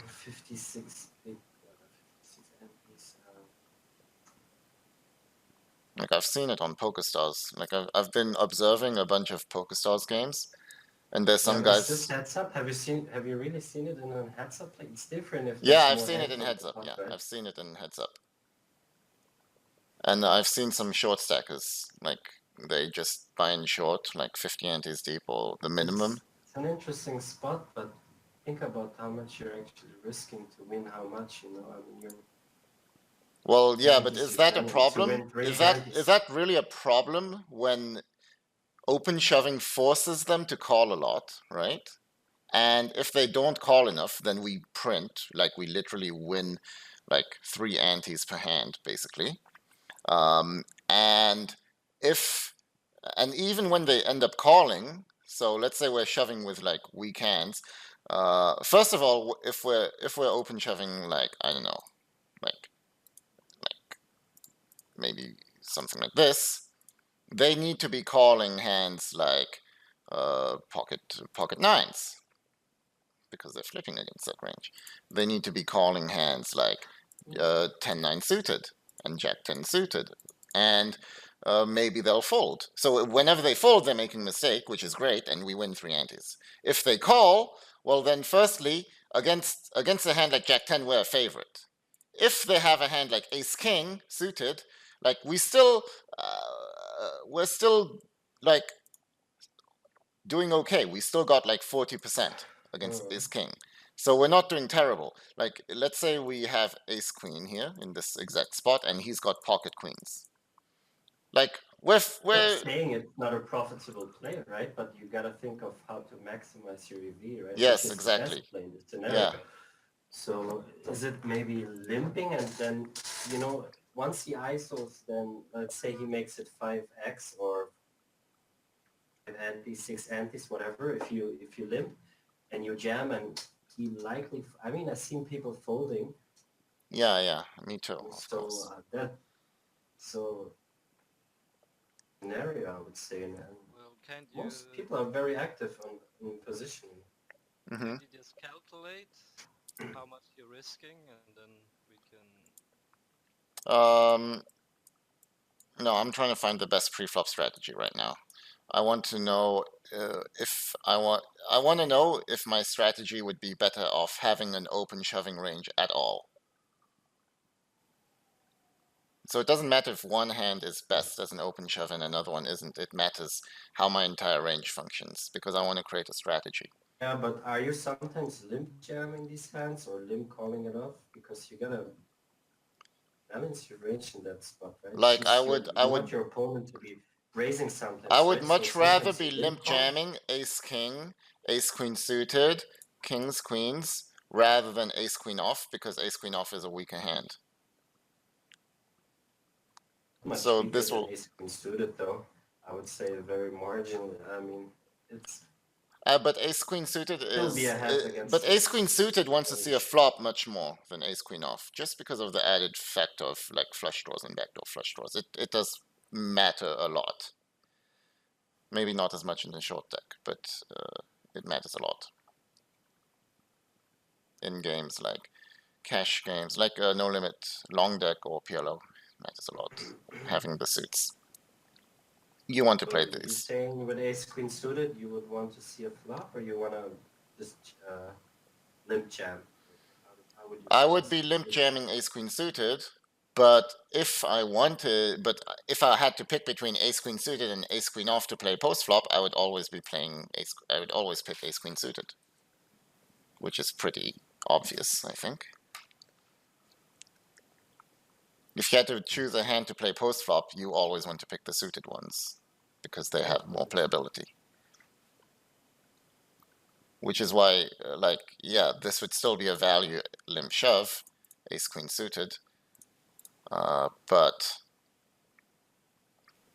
56 big, 56 MPs. Like I've seen it on PokerStars. Like I've been observing a bunch of PokerStars games, and there's some guys. Is this heads up? Have you really seen it in a heads up? Like it's different if. Yeah, I've seen it in heads up. Yeah, I've seen it in heads up. And I've seen some short stackers, like they just buy in short, like 50 antes deep or the minimum. It's an interesting spot, but think about how much you're actually risking to win how much, you know. I mean, you're. Well, yeah, but is that a problem? Is that really a problem when open shoving forces them to call a lot, right? And if they don't call enough, then we print, like we literally win like 3 antes per hand, basically. And even when they end up calling, so let's say we're shoving with like weak hands. First of all, if we're open shoving, like I don't know, like maybe something like this, they need to be calling hands like pocket nines, because they're flipping against that range. They need to be calling hands like 10-9 suited and Jack 10 suited. And maybe they'll fold. So whenever they fold, they're making a mistake, which is great, and we win 3 antes. If they call, well then firstly, against a hand like Jack 10, we're a favorite. If they have a hand like Ace King suited, like we're still like doing okay. We still got like 40% against Ace King. So we're not doing terrible. Like, let's say we have Ace Queen here in this exact spot, and he's got pocket queens. Like, we're saying it's not a profitable play, right? But you gotta think of how to maximize your EV, right? Yes, Which is exactly. the best play in this scenario. Yeah. So is it maybe limping, and then, you know, once he ISOs, then let's say he makes it 5x or 5 antes, 6 antes, whatever. If you limp and you jam, and he likely, I mean, I've seen people folding. Yeah, me too. Of course. Scenario, I would say, and Well, can't you? most people are very active in positioning. Can't you just calculate how much you're risking, and then we can? No, I'm trying to find the best pre-flop strategy right now. I want to know I want to know if my strategy would be better off having an open shoving range at all. So it doesn't matter if one hand is best as an open shove and another one isn't. It matters how my entire range functions, because I want to create a strategy. Yeah, but are you sometimes limp jamming these hands or limp calling it off? Because you gotta balance your range in that spot, right? Like Since you want your opponent to be raising sometimes. I would right? much So rather sometimes be you limp call. jamming ace king, ace queen suited, kings, queens, rather than ace queen off, because ace queen off is a weaker hand. Much So weaker this than will. ace queen suited, though. I would say very marginal. I mean, it's But ace queen suited still is. be a hand against. But ace queen suited wants to see a flop much more than ace queen off, just because of the added factor of like flush draws and backdoor flush draws. It does matter a lot. Maybe not as much in the short deck, but it matters a lot in games like cash games, like No Limit Long Deck or PLO. Matters a lot having the suits. You want to play You're these. saying with ace queen suited, you would want to see a flop, or you want to just limp jam? How would you I would be limp jamming ace queen suited, but if I had to pick between ace queen suited and ace queen off to play post flop, I would always be playing ace. I would always pick ace queen suited, which is pretty obvious, I think. If you had to choose a hand to play post flop, you always want to pick the suited ones because they have more playability. Which is why, this would still be a value limp shove, ace queen suited, but.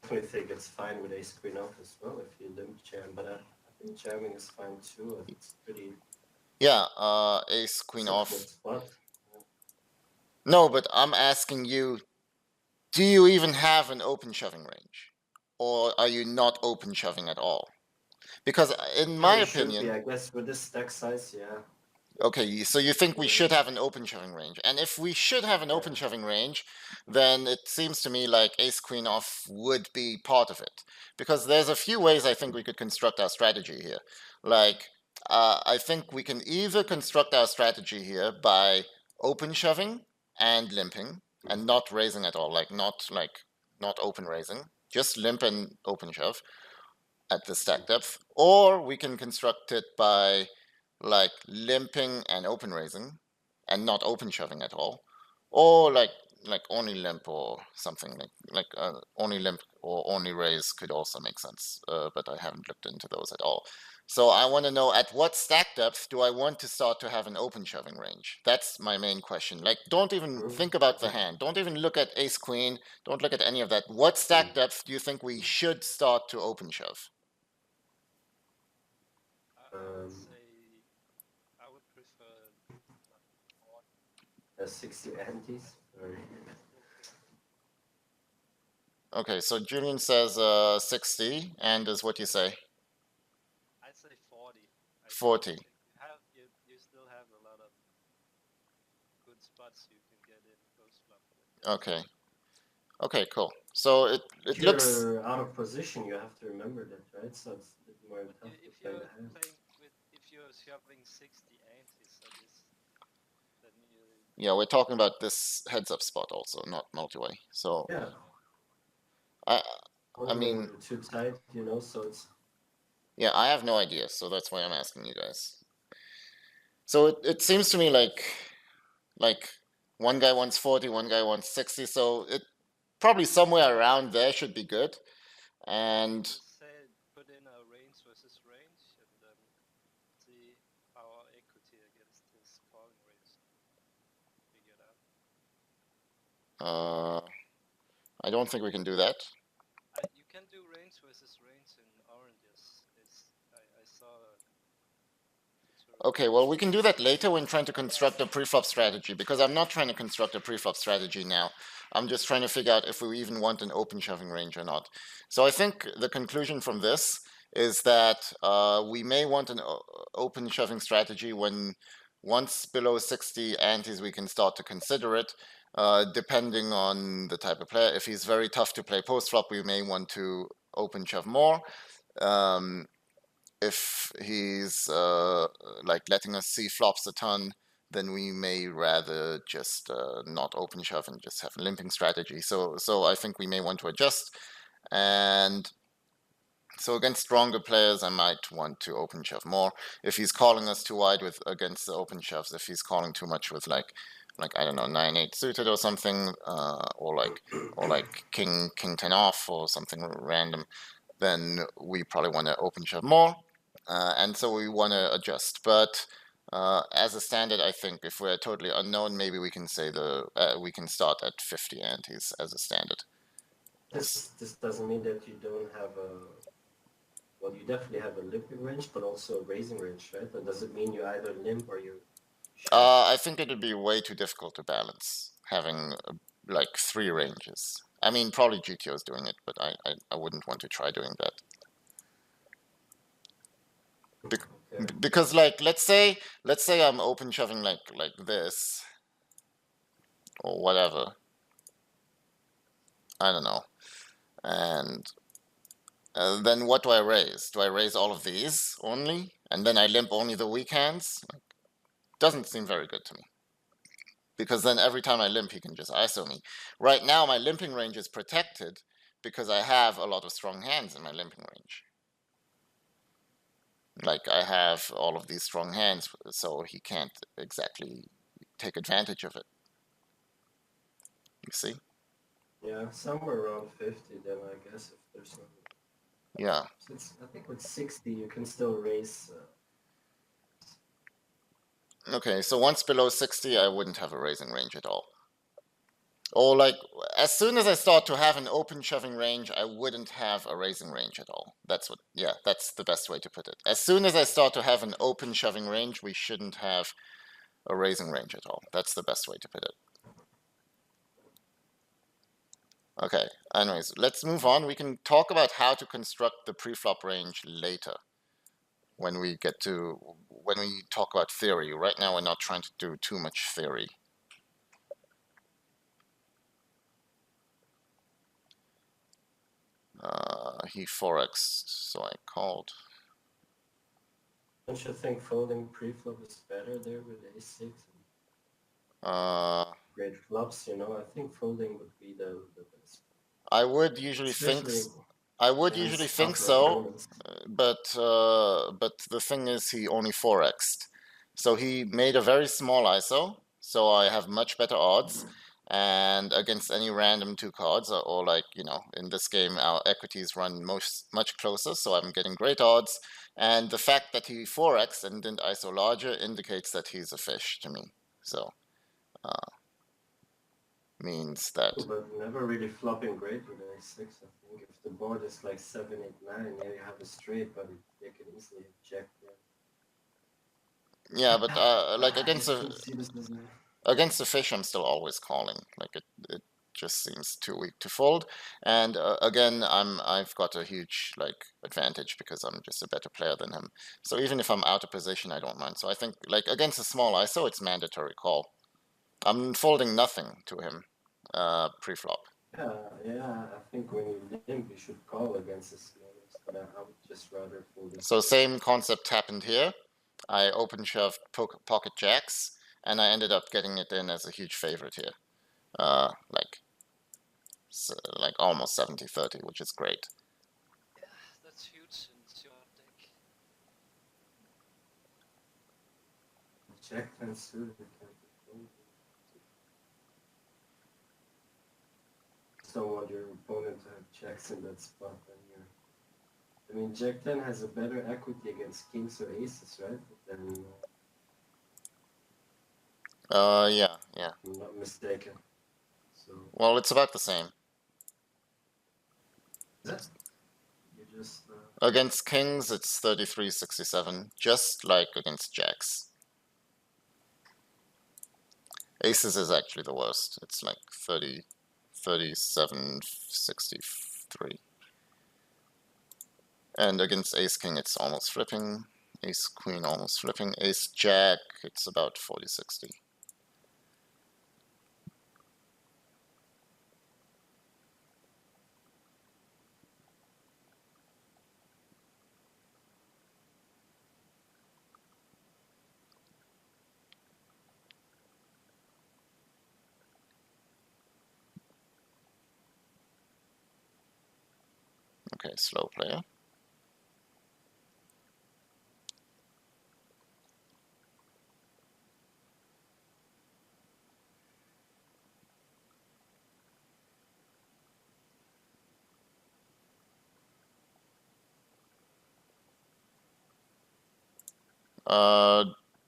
I think it's fine with ace queen off as well if you limp jam, but I think jamming is fine too. It's pretty. Yeah, ace queen off. Spot. No, but I'm asking you, do you even have an open shoving range? Or are you not open shoving at all? Because in my opinion... Should be, I guess with this stack size, yeah. Okay, so you think we should have an open shoving range. And if we should have an open shoving range, then it seems to me like ace queen off would be part of it. Because there's a few ways I think we could construct our strategy here. Like, I think we can either construct our strategy here by open shoving and limping and not raising at all, not open raising, just limp and open shove at the stack depth, or we can construct it by like limping and open raising and not open shoving at all, or like only limp or something only limp or only raise could also make sense, but I haven't looked into those at all. So I want to know at what stack depth do I want to start to have an open shoving range? That's my main question. Like, don't even think about the hand. Don't even look at ace queen. Don't look at any of that. What stack depth do you think we should start to open shove? I would say I would prefer 60 antes. Okay, so Julian says 60, and is what you say? I'd say 40. 40. You still have a lot of good spots you can get in post flop. Okay. Okay, cool. So it If looks. you're out of position, you have to remember that, right? So it's a bit more tough to If play you're the hand. if you're shoving 60 antis, I guess, then you. Yeah, we're talking about this heads-up spot also, not multi-way. So Yeah. I Or mean, too tight, you know, so it's. yeah, I have no idea, so that's why I'm asking you guys. So it seems to me like one guy wants 40, one guy wants 60, so it probably somewhere around there should be good. And Just say put in a range versus range, and then see our equity against his calling range. Figure it out. I don't think we can do that. You can do range versus range in oranges. I saw a tutorial. Okay, well, we can do that later when trying to construct a preflop strategy, because I'm not trying to construct a preflop strategy now. I'm just trying to figure out if we even want an open shoving range or not. So I think the conclusion from this is that we may want an open shoving strategy when once below 60 antes we can start to consider it, depending on the type of player. If he's very tough to play post flop, we may want to open shove more. If he's like letting us see flops a ton, then we may rather just not open shove and just have a limping strategy. So I think we may want to adjust. And so against stronger players, I might want to open shove more. If he's calling us too wide with against the open shoves, if he's calling too much with like I don't know 9-8 suited or something, or like king 10 off or something random, then we probably want to open shove more. And so we want to adjust. But as a standard, I think if we're totally unknown, maybe we can say we can start at 50 antes as a standard. This doesn't mean that you don't have a. Well, you definitely have a limping range, but also a raising range, right? But does it mean you either limp or you shove? I think it would be way too difficult to balance having like 3 ranges. I mean, probably GTO is doing it, but I wouldn't want to try doing that. Okay. Because like let's say I'm open shoving like this or whatever. I don't know. And then what do I raise? Do I raise all of these only? And then I limp only the weak hands? Doesn't seem very good to me. Because then every time I limp, he can just ISO me. Right now, my limping range is protected because I have a lot of strong hands in my limping range. Like I have all of these strong hands, so he can't exactly take advantage of it. You see? Yeah, somewhere around 50 then, I guess, if there's no. Yeah. So I think with 60 you can still raise. Okay, so once below 60, I wouldn't have a raising range at all. Or like, as soon as I start to have an open shoving range, I wouldn't have a raising range at all. That's the best way to put it. As soon as I start to have an open shoving range, we shouldn't have a raising range at all. That's the best way to put it. Okay, anyways, let's move on. We can talk about how to construct the preflop range later when we talk about theory. Right now, we're not trying to do too much theory. He 4x'd, so I called. Don't you think folding preflop is better there with a6? Great flops, you know. I think folding would be the best. I would usually think so, but the thing is, he only 4x'd, so he made a very small ISO. So I have much better odds, and against any random 2 cards, or like in this game, our equities run much closer, so I'm getting great odds. And the fact that he 4x'd and didn't ISO larger indicates that he's a fish to me. So. Means that. But never really flopping great with a6. I think if the board is like 7, 8, 9, yeah, you have a straight, but they can easily eject there. Yeah, but like against the fish, I'm still always calling. Like it just seems too weak to fold. And again, I've got a huge like advantage because I'm just a better player than him. So even if I'm out of position, I don't mind. So I think like against a small ISO, it's mandatory call. I'm folding nothing to him pre-flop. Yeah, I think when you limp, you should call against the smallest, but I would just rather fold it. So same concept happened here. I open shoved pocket jacks, and I ended up getting it in as a huge favorite here. Like almost 70-30, which is great. Yeah, that's huge in short deck. Jack 10 suited can't be folded. Just don't want your opponent to have jacks in that spot, then you're. I mean, Jack 10 has a better equity against kings or aces, right? Than Yeah. I'm not mistaken. So Well, it's about the same. is it? You just Against kings, it's 33-67, just like against jacks. Aces is actually the worst. It's like 37-63. And against ace king, it's almost flipping. Ace queen almost flipping. Ace jack, it's about 40-60. Okay, slow player.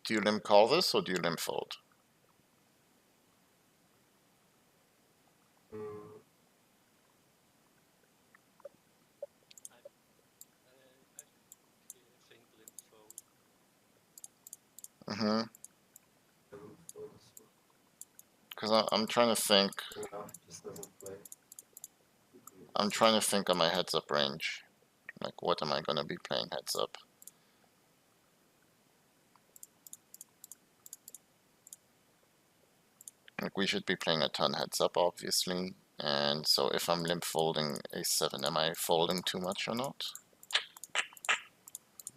Do you limp call this or do you limp fold? mm, I think limp fold. Mm-hmm. fold as well. Because I'm trying to think. No, it just doesn't play. I'm trying to think of my heads up range. Like, what am I going to be playing heads up? Like, we should be playing a ton heads up, obviously. And so if I'm limp folding a7, am I folding too much or not?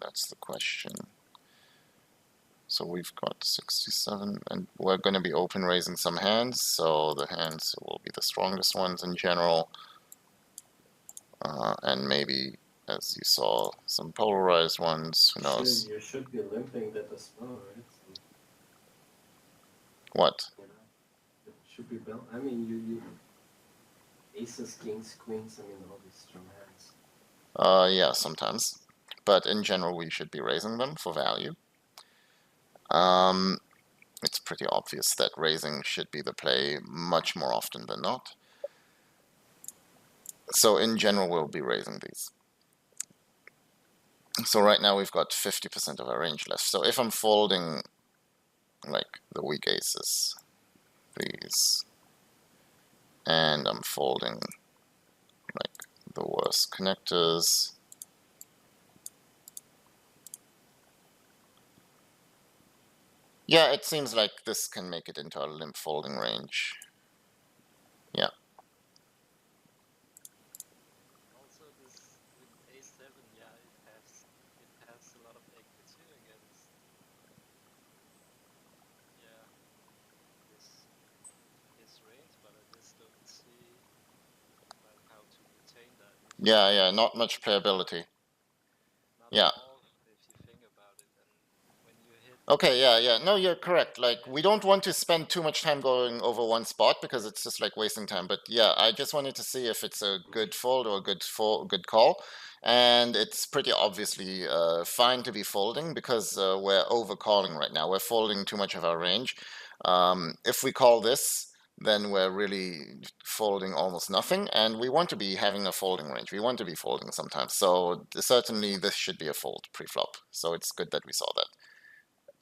That's the question. So we've got 67, and we're going to be open raising some hands, so the hands will be the strongest ones in general. And maybe, as you saw, some polarized ones, who knows? You should be limping that as well, right? So, What? you know, it should be bell. I mean, you aces, kings, queens. I mean, all these strong hands. Yeah, sometimes. But in general, we should be raising them for value. It's pretty obvious that raising should be the play much more often than not. So in general, we'll be raising these. So right now we've got 50% of our range left. So if I'm folding like the weak aces, these, and I'm folding like the worst connectors, yeah, it seems like this can make it into our limp folding range. Yeah. Also, this with a7, yeah, it has a lot of equity against yeah his range, but I just don't see like how to retain that. Yeah, not much playability. Not at Yeah. all if you think about it. And when you hit Okay, yeah. No, you're when correct. you Like, hit we don't want to spend too much time going over one spot because it's just like wasting time. But yeah, I just wanted to see if it's a good fold or a good call. And it's pretty obviously fine to be folding because we're over calling right now. We're folding too much of our range. If we call this, then we're really folding almost nothing. And we want to be having a folding range. We want to be folding sometimes. So certainly this should be a fold pre-flop. So it's good that we saw that.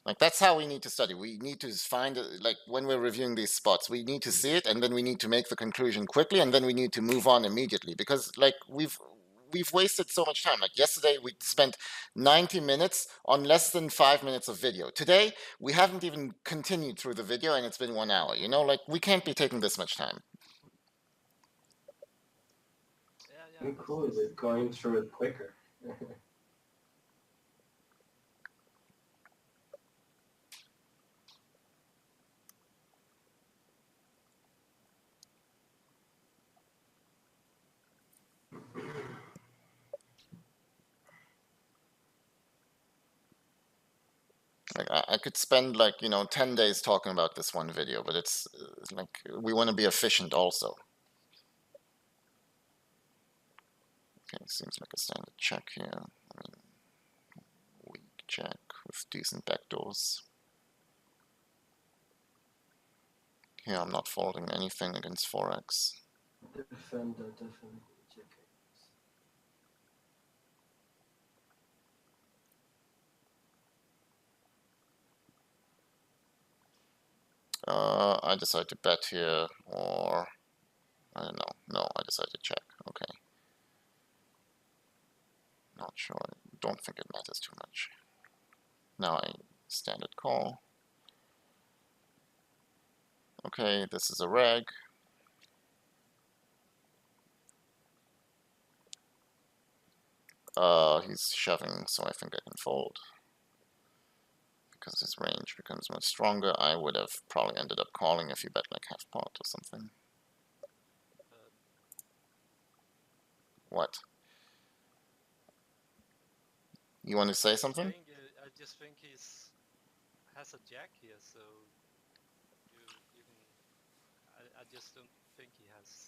Like, that's how we need to study. We need to find like when we're reviewing these spots, we need to see it, and then we need to make the conclusion quickly, and then we need to move on immediately because like we've wasted so much time. Like yesterday, we spent 90 minutes on less than 5 minutes of video. Today, we haven't even continued through the video, and it's been 1 hour. You know, like we can't be taking this much time. I'm this cool is with going through it quicker. Like I could spend like 10 days talking about this one video, but it's like we want to be efficient also. Okay, seems like a standard check here. I mean, weak check with decent backdoors. Here I'm not folding anything against 4x. Defender definitely checking. I decide to bet here, or I don't know. No, I decide to check. Okay. Not sure. I don't think it matters too much. Now I standard call. Okay, this is a reg. He's shoving, so I think I can fold. Because his range becomes much stronger, I would have probably ended up calling if he bet like half pot or something. What? You want to say something? I just think he's has a jack here, so you can. I just don't think he has.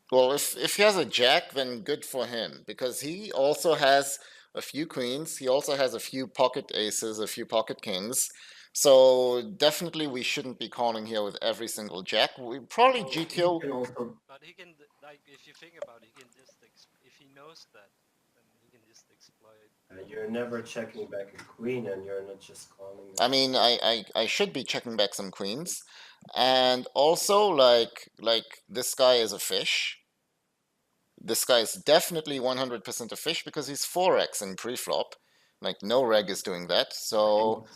Well, if he has a jack, then good for him, because he also has a few queens. He also has a few pocket aces, a few pocket kings. So definitely we shouldn't be calling here with every single jack. We probably Well, he GTO. can also. But he can like if you think about it, he can just if he knows that, then he can just exploit. You're never checking back a queen, and you're not just calling. I mean, I should be checking back some queens, and also like this guy is a fish. This guy is definitely 100% a fish because he's 4x in preflop. Like no reg is doing that. So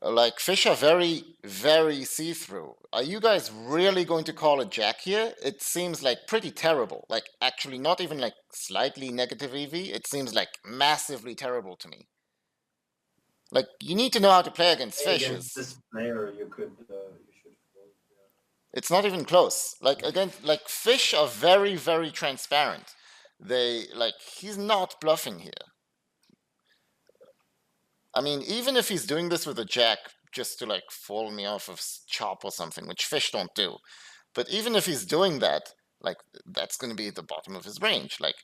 like fish are very, very see-through. Are you guys really going to call a jack here? It seems like pretty terrible. Like actually not even like slightly negative EV. It seems like massively terrible to me. Like you need to know how to play against Against fishes. this player, you should fold. Yeah. It's not even close. Like again, like fish are very, very transparent. They like he's not bluffing here. I mean, even if he's doing this with a jack just to like fall me off of chop or something, which fish don't do, but even if he's doing that, like that's going to be at the bottom of his range. Like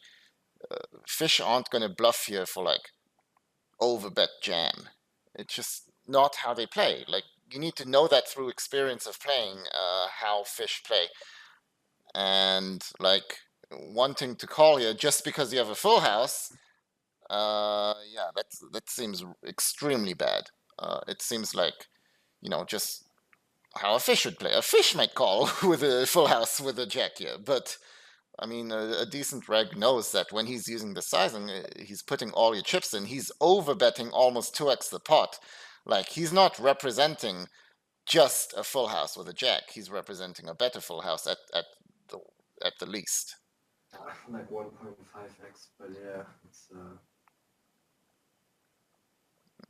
fish aren't going to bluff here for like overbet jam. It's just not how they play. Like you need to know that through experience of playing how fish play, and like wanting to call here just because you have a full house. Yeah, that seems extremely bad. It seems like just how a fish would play. A fish might call with a full house with a jack here, but I mean, a decent reg knows that when he's using the sizing, he's putting all your chips in. He's overbetting almost 2x the pot. Like he's not representing just a full house with a jack. He's representing a better full house the at the least. Like 1.5x, but yeah, it's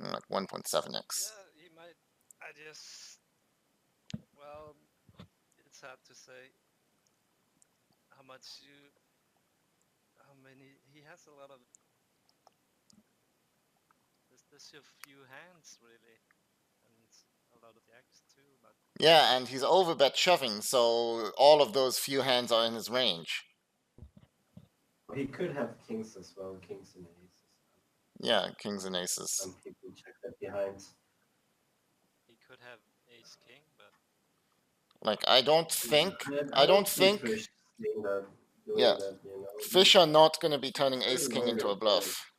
Like 1.7x. Yeah, he might. I just well, it's hard to say how much how many he has a lot of. There's a few hands really, and a lot of jacks too. But Yeah, and he's overbet shoving, so all of those few hands are in his range. he could have kings as well, kings and aces. Yeah, kings and aces. Some people check that behind. he could have ace king, but Like I don't Yeah, think I I don't don't see think fish doing that. yeah, fish are not going to be turning Very ace king long into a and play. bluff.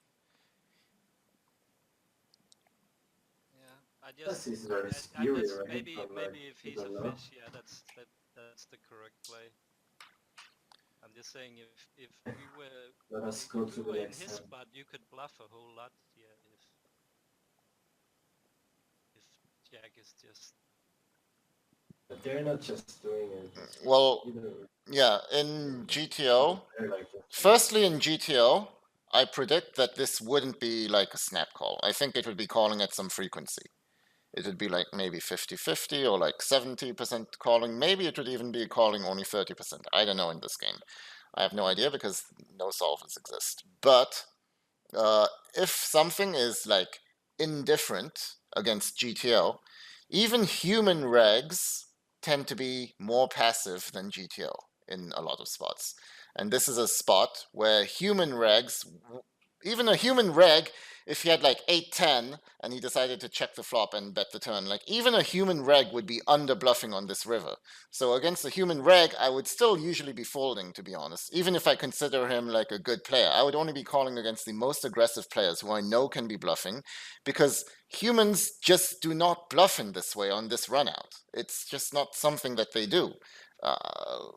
yeah, I Plus, just he's very I just superior, right? maybe if You he's a don't know. fish, yeah, that's the correct play. I'm just saying if we were Let us if go we to were the in next his hand. spot, you could bluff a whole lot here if Jack is just But they're not just doing it. Well, Either Yeah, in GTO, Very like this. firstly in GTO, I predict that this wouldn't be like a snap call. I think it would be calling at some frequency. It would be like maybe 50-50 or like 70% calling. Maybe it would even be calling only 30%. I don't know in this game. I have no idea because no solvers exist. But uh, if something is like indifferent against GTO, even human regs tend to be more passive than GTO in a lot of spots. And this is a spot where human regs, even a human reg, if he had like 8-10 and he decided to check the flop and bet the turn, like even a human reg would be under bluffing on this river. So against a human reg, I would still usually be folding, to be honest. Even if I consider him like a good player, I would only be calling against the most aggressive players who I know can be bluffing, because humans just do not bluff in this way on this run out. It's just not something that they do. Uh,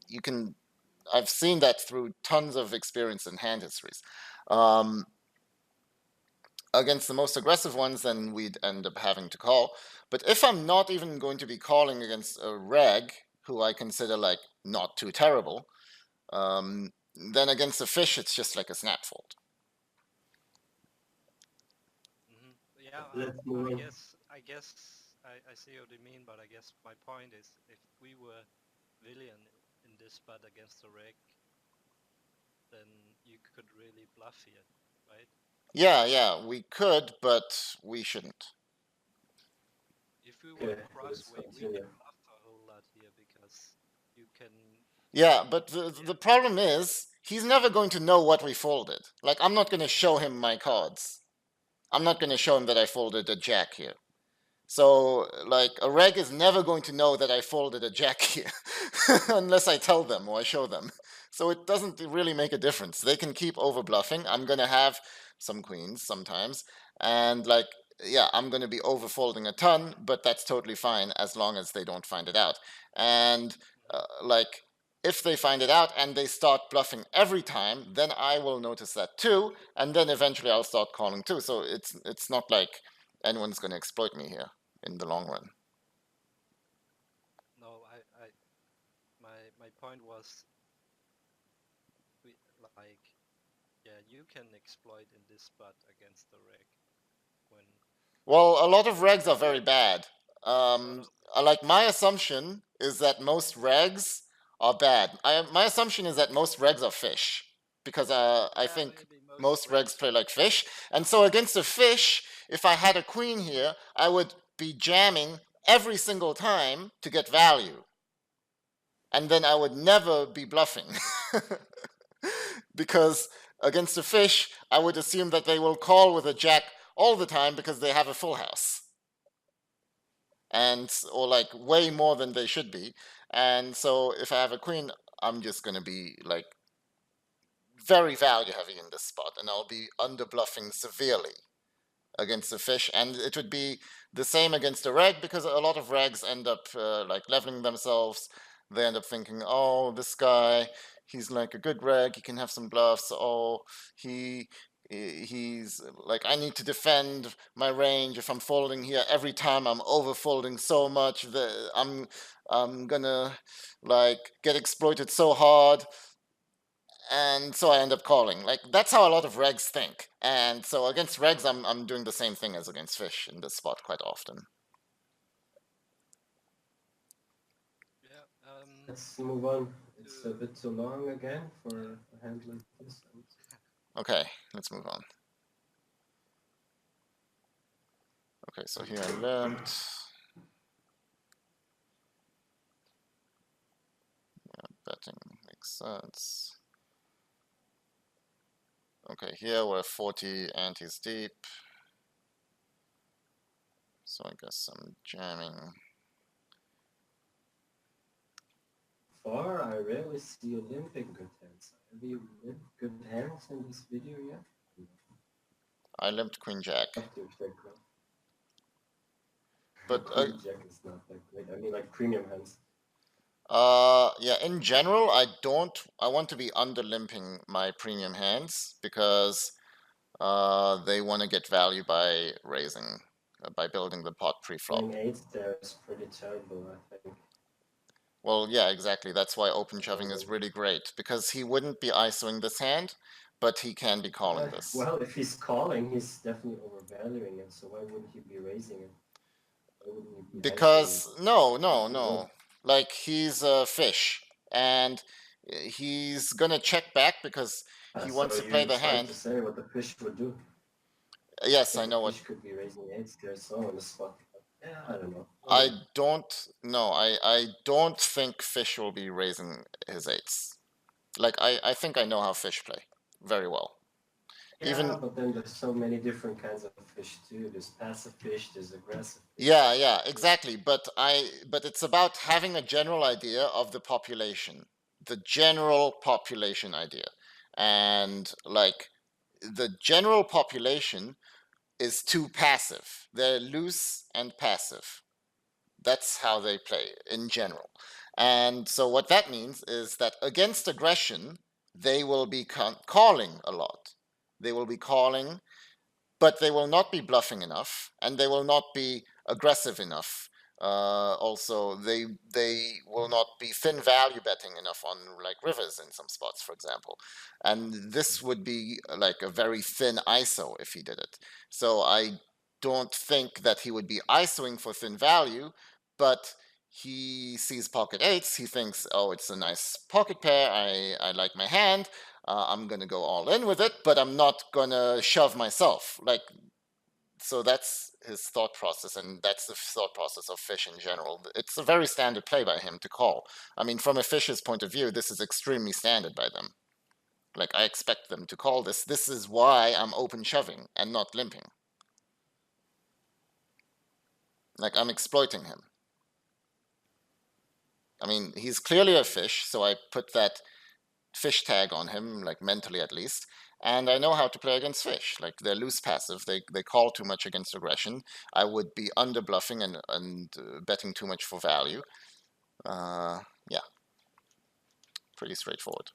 you can I've seen that through tons of experience in hand histories. Um, Against the most aggressive ones, then we'd end up having to call. But if I'm not even going to be calling against a reg who I consider like not too terrible, then against a fish, it's just like a snap fold. Yeah, Let's move on. I see what you mean, but I guess my point is, if we were villain in this spot against the reg, then you could really bluff here, right? Yeah, we could, but we shouldn't. If we were Okay, let's crossway, we continue. can bluff a whole lot here because you can. Yeah, but the problem is he's never going to know what we folded. Like, I'm not going to show him my cards. I'm not going to show him that I folded a jack here. So, like, a reg is never going to know that I folded a jack here unless I tell them or I show them. So it doesn't really make a difference. They can keep over bluffing. I'm going to have some queens sometimes. And, like, yeah, I'm going to be over folding a ton, but that's totally fine as long as they don't find it out. And, like, if they find it out and they start bluffing every time, then I will notice that too, and then eventually I'll start calling too. So it's not like anyone's going to exploit me here in the long run. No, my point was, we like, yeah, you can exploit in this spot against the reg when. Well, a lot of regs are very bad. No, Like my assumption is that most regs are bad. My assumption is that most regs are fish because I yeah, think maybe most most regs regs play are. like fish, and so against a fish, if I had a queen here, I would be jamming every single time to get value, and then I would never be bluffing. Because against a fish, I would assume that they will call with a jack all the time because they have a full house. And or like way more than they should be. And so if I have a queen, I'm just gonna be like very value heavy in this spot, and I'll be under bluffing severely against the fish, and it would be the same against a reg because a lot of regs end up like leveling themselves. They end up thinking, oh, this guy, he's like a good reg. He can have some bluffs. Oh, he he's like, I need to defend my range. If I'm folding here every time, I'm over folding so much that I'm gonna like get exploited so hard, and so I end up calling. Like that's how a lot of regs think. And so against regs, I'm doing the same thing as against fish in this spot quite often. Yeah. Let's move on. It's a bit too long again for a hand like this. Okay, let's move on. Okay, so here I limped. Yeah, betting makes sense. Okay, here we're 40 antes deep. So I guess I'm jamming. Far, I rarely see you limping good hands. Have you limped good hands in this video yet? I limped queen jack. Have to check now. But Queen jack is not that great. I mean, like premium hands. yeah, in general, I want to be under limping my premium hands because they want to get value by raising, by building the pot pre-flop. Playing 8 there is pretty terrible, I think. Well, yeah, exactly. That's why open shoving is really great, because he wouldn't be ISOing this hand, but he can be calling this. Well, if he's calling, he's definitely overvaluing it. So why wouldn't he be raising it? Why wouldn't he be Because ISOing it? no. Like he's a fish, and he's gonna check back because he So wants to play you're the trying hand. to say what the fish would do? Yes, I But the know what. fish could be raising eights there, so on the spot. Yeah, I don't know. I don't know. I don't think fish will be raising his eights. Like I think I know how fish play very well. Yeah, Even but then there's so many different kinds of fish too. There's passive fish, there's aggressive fish. yeah, exactly. But it's about having a general idea of the population, the general population idea, and like the general population is too passive. They're loose and passive. That's how they play in general. And so what that means is that against aggression, they will be calling a lot. They will be calling, but they will not be bluffing enough, and they will not be aggressive enough. Also, they will not be thin value betting enough on like rivers in some spots, for example, and this would be like a very thin ISO if he did it. So I don't think that he would be ISOing for thin value, but he sees pocket eights. He thinks, oh, it's a nice pocket pair. I like my hand. I'm gonna go all in with it, but I'm not gonna shove myself. Like, so that's his thought process, and that's the thought process of fish in general. It's a very standard play by him to call. I mean, from a fish's point of view, this is extremely standard by them. Like, I expect them to call this. This is why I'm open shoving and not limping. Like, I'm exploiting him. I mean, he's clearly a fish, so I put that fish tag on him, like mentally at least, and I know how to play against fish. Like they're loose passive, they call too much against aggression. I would be under bluffing and betting too much for value. Yeah, pretty straightforward.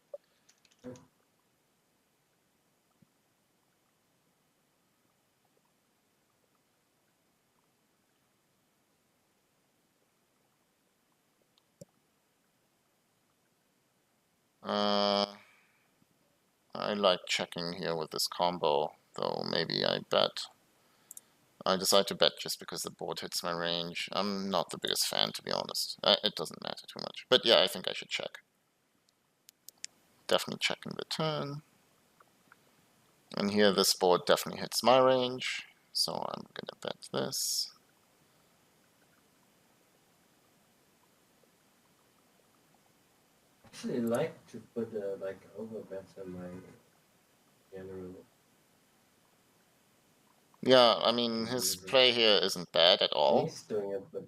I like checking here with this combo, though maybe I bet. I decide to bet just because the board hits my range. I'm not the biggest fan, to be honest. It doesn't matter too much. But yeah, I think I should check. Definitely checking the turn. And here this board definitely hits my range, so I'm gonna bet this. Actually like to put like overbet on my general. Yeah, I mean, his play here isn't bad at all. He's doing it, but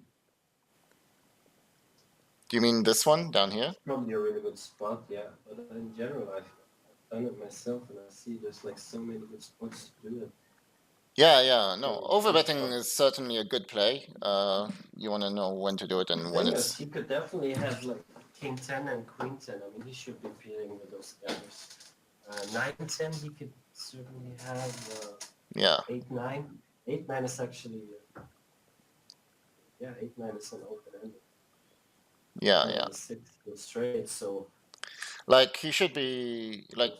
Do you mean this one down here? it's probably a really good spot, yeah. But in general, I've done it myself, and I see there's like so many good spots to do it. Yeah, no. So Overbetting is certainly a good play. You want to know when to do it and when it's. he could definitely have like King 10 and Queen 10. I mean, he should be playing with those guys. 9-10, he could certainly have. Yeah. 8-9. 8-9 is actually. 8-9 is an open ended. Yeah. 6 goes straight, so. Like he should be like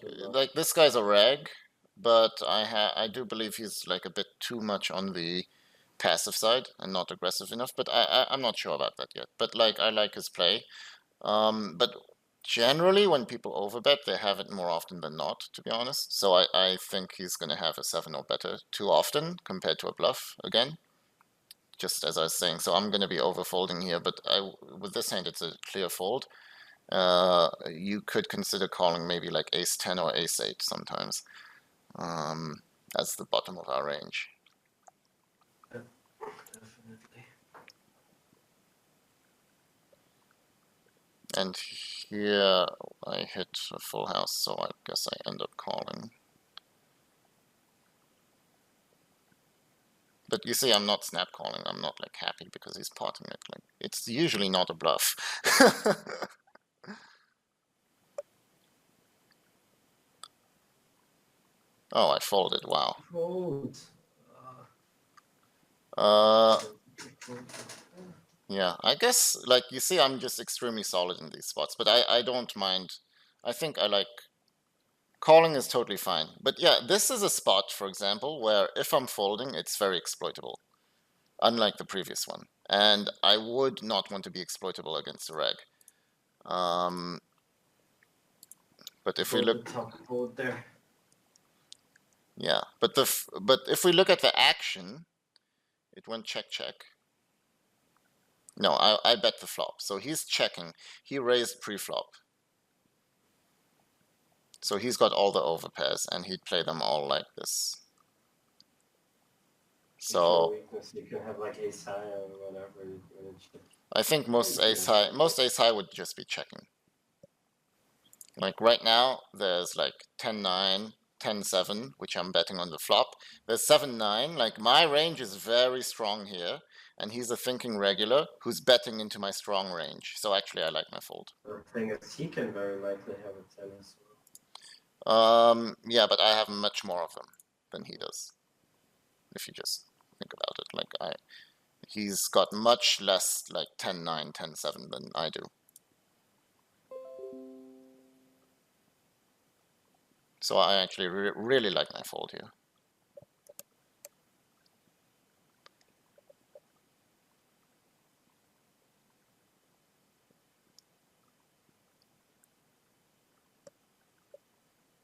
this guy's a reg, but I do believe he's like a bit too much on the passive side and not aggressive enough. But I'm not sure about that yet. But like I like his play. But generally, when people overbet, they have it more often than not, to be honest. So I think he's going to have a 7 or better too often compared to a bluff again. Just as I was saying, so I'm going to be overfolding here, but with this hand, it's a clear fold. You could consider calling maybe like ace 10 or ace 8 sometimes. That's the bottom of our range. Definitely. And here I hit a full house, so I guess I end up calling. But you see, I'm not snap calling. I'm not like happy because he's potting it. Like it's usually not a bluff. Oh, I folded. Wow. Fold. Yeah, I guess, like, you see, I'm just extremely solid in these spots, but I don't mind. I think I like calling is totally fine. But yeah, this is a spot, for example, where if I'm folding, it's very exploitable, unlike the previous one. And I would not want to be exploitable against a reg. But if we Go the look, top board there. yeah, but if we look at the action, it went check check. No, I bet the flop. So he's checking. He raised pre-flop. So he's got all the overpairs, and he'd play them all like this. If you're So weakness, you can have like ace high or whatever. You can check. I think most Yeah, ace high would just be checking. Like right now, there's like 10-9, 10-7, which I'm betting on the flop. There's 7-9. Like my range is very strong here, and he's a thinking regular who's betting into my strong range. So actually, I like my fold. the thing is, he can very likely have a 10 as well. Yeah, but I have much more of them than he does. If you just think about it, like he's got much less like 10-9, 10-7 than I do. So I actually really like my fold here.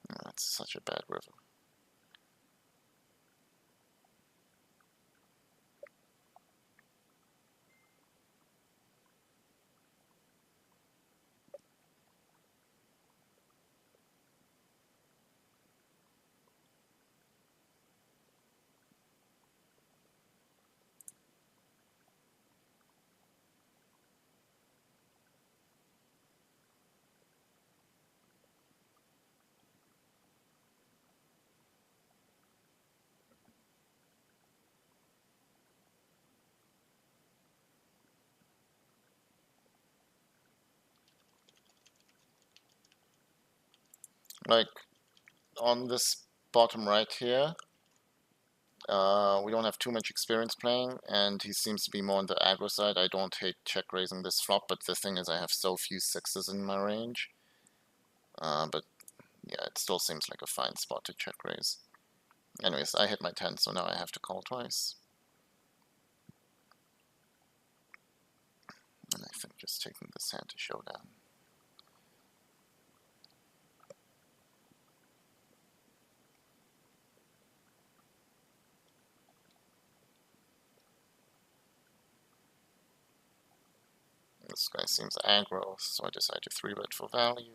Oh, that's such a bad river. Like on this bottom right here, we don't have too much experience playing, and he seems to be more on the aggro side. I don't hate check raising this flop, but the thing is I have so few sixes in my range. But yeah, it still seems like a fine spot to check raise. Anyways, I hit my 10, so now I have to call twice. And I think just taking this hand to showdown. This guy seems aggro, so I decide to 3-bet for value.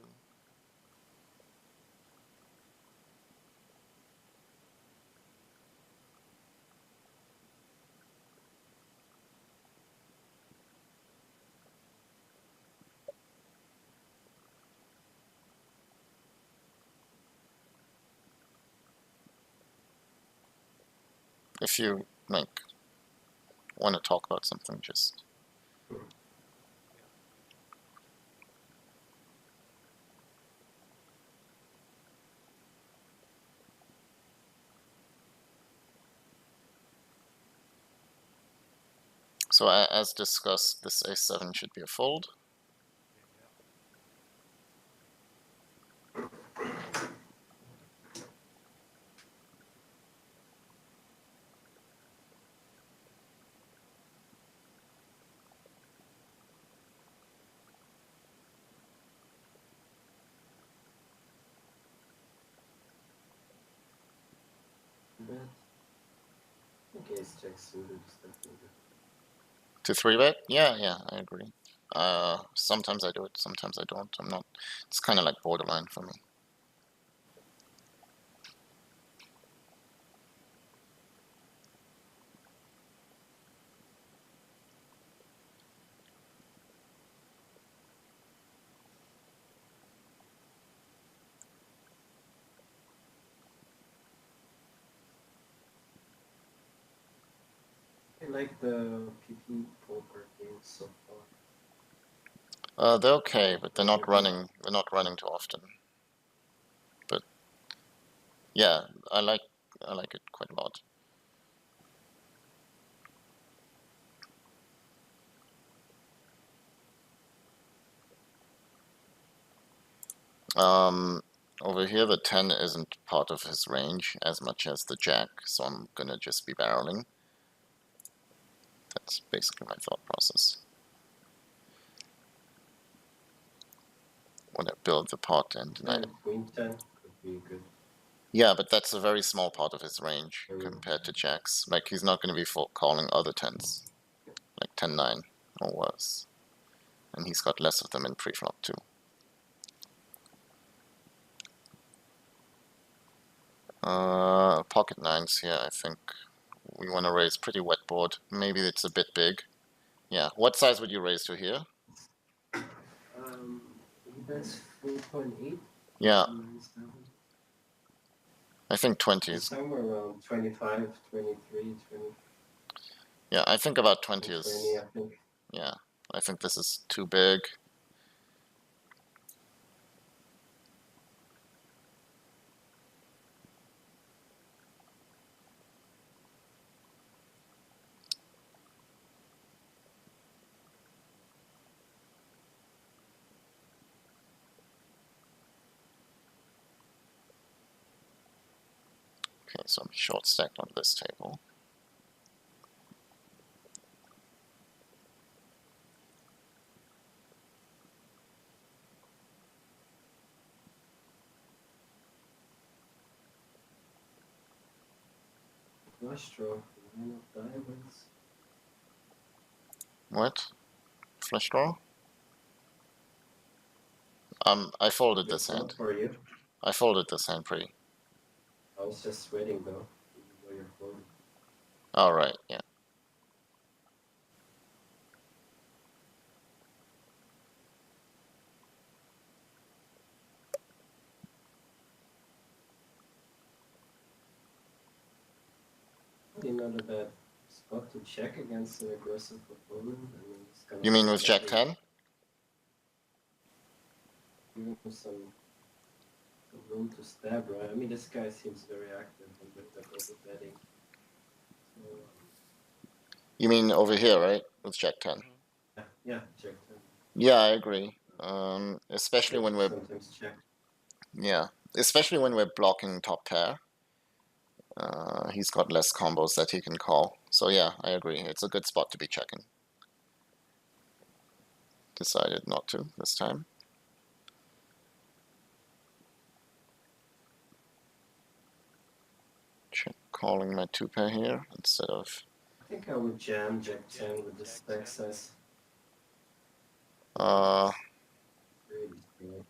If you like want to talk about something, just so as discussed, this ace-7 should be a fold. Bet. I think ace jack suited is definitely To 3-bet? Yeah, I agree. Sometimes I do it, sometimes I don't. I'm not. It's kind of like borderline for me. I like the PP poker games so far. They're okay, but they're not running. They're not running too often. But yeah, I like it quite a lot. Over here the 10 isn't part of his range as much as the jack, so I'm gonna just be barreling. That's basically my thought process. When I build the pot and Queen 10 could be good. Yeah, but that's a very small part of his range compared to jacks. Like, he's not going to be calling other 10s, like 10-9 or worse. And he's got less of them in preflop too. Pocket 9s here, I think we want to raise pretty wet board. Maybe it's a bit big. Yeah, what size would you raise to here? He bets 4.8. Yeah. I think 20 is... somewhere around 25, 23, 20. Yeah, I think about 20 20, is... I think. Yeah, I think this is too big. Okay, so I'm short stacked on this table. Flush draw, 9 of diamonds. What? Flush draw? I folded this hand. For you? I folded this hand pre. I was just sweating though, even though you're folding. All right, yeah. Not a bad spot to check against an aggressive opponent. You mean with Jack 10? Give him some room to stab, right? I mean, this guy seems very active and like over betting. So, You mean over here, right? With Jack 10? Yeah, Jack 10. Yeah, I agree. Especially when we're... Sometimes check. Yeah, especially when we're blocking top pair. He's got less combos that he can call. So yeah, I agree. It's a good spot to be checking. Decided not to this time. Check calling my 2-pair here instead of... I think I would jam Jack 10 with the stack size. Really strong.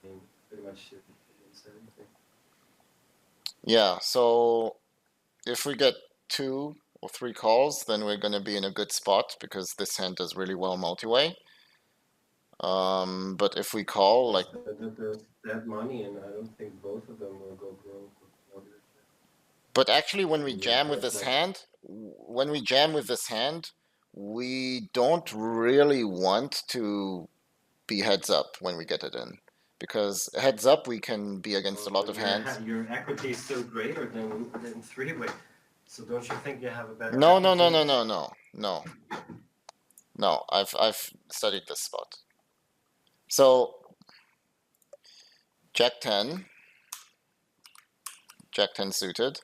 I mean, pretty much anything. Yeah, so if we get 2 or 3 calls, then we're going to be in a good spot because this hand does really well multi-way. But if we call, like... That money, and I don't think both of them will go broke. But actually, when we jam with this hand, we don't really want to be heads up when we get it in. Because heads up, we can be against a lot of hands. Your equity is still greater than 3-way. So don't you think you have a better No. I've studied this spot. So Jack 10 suited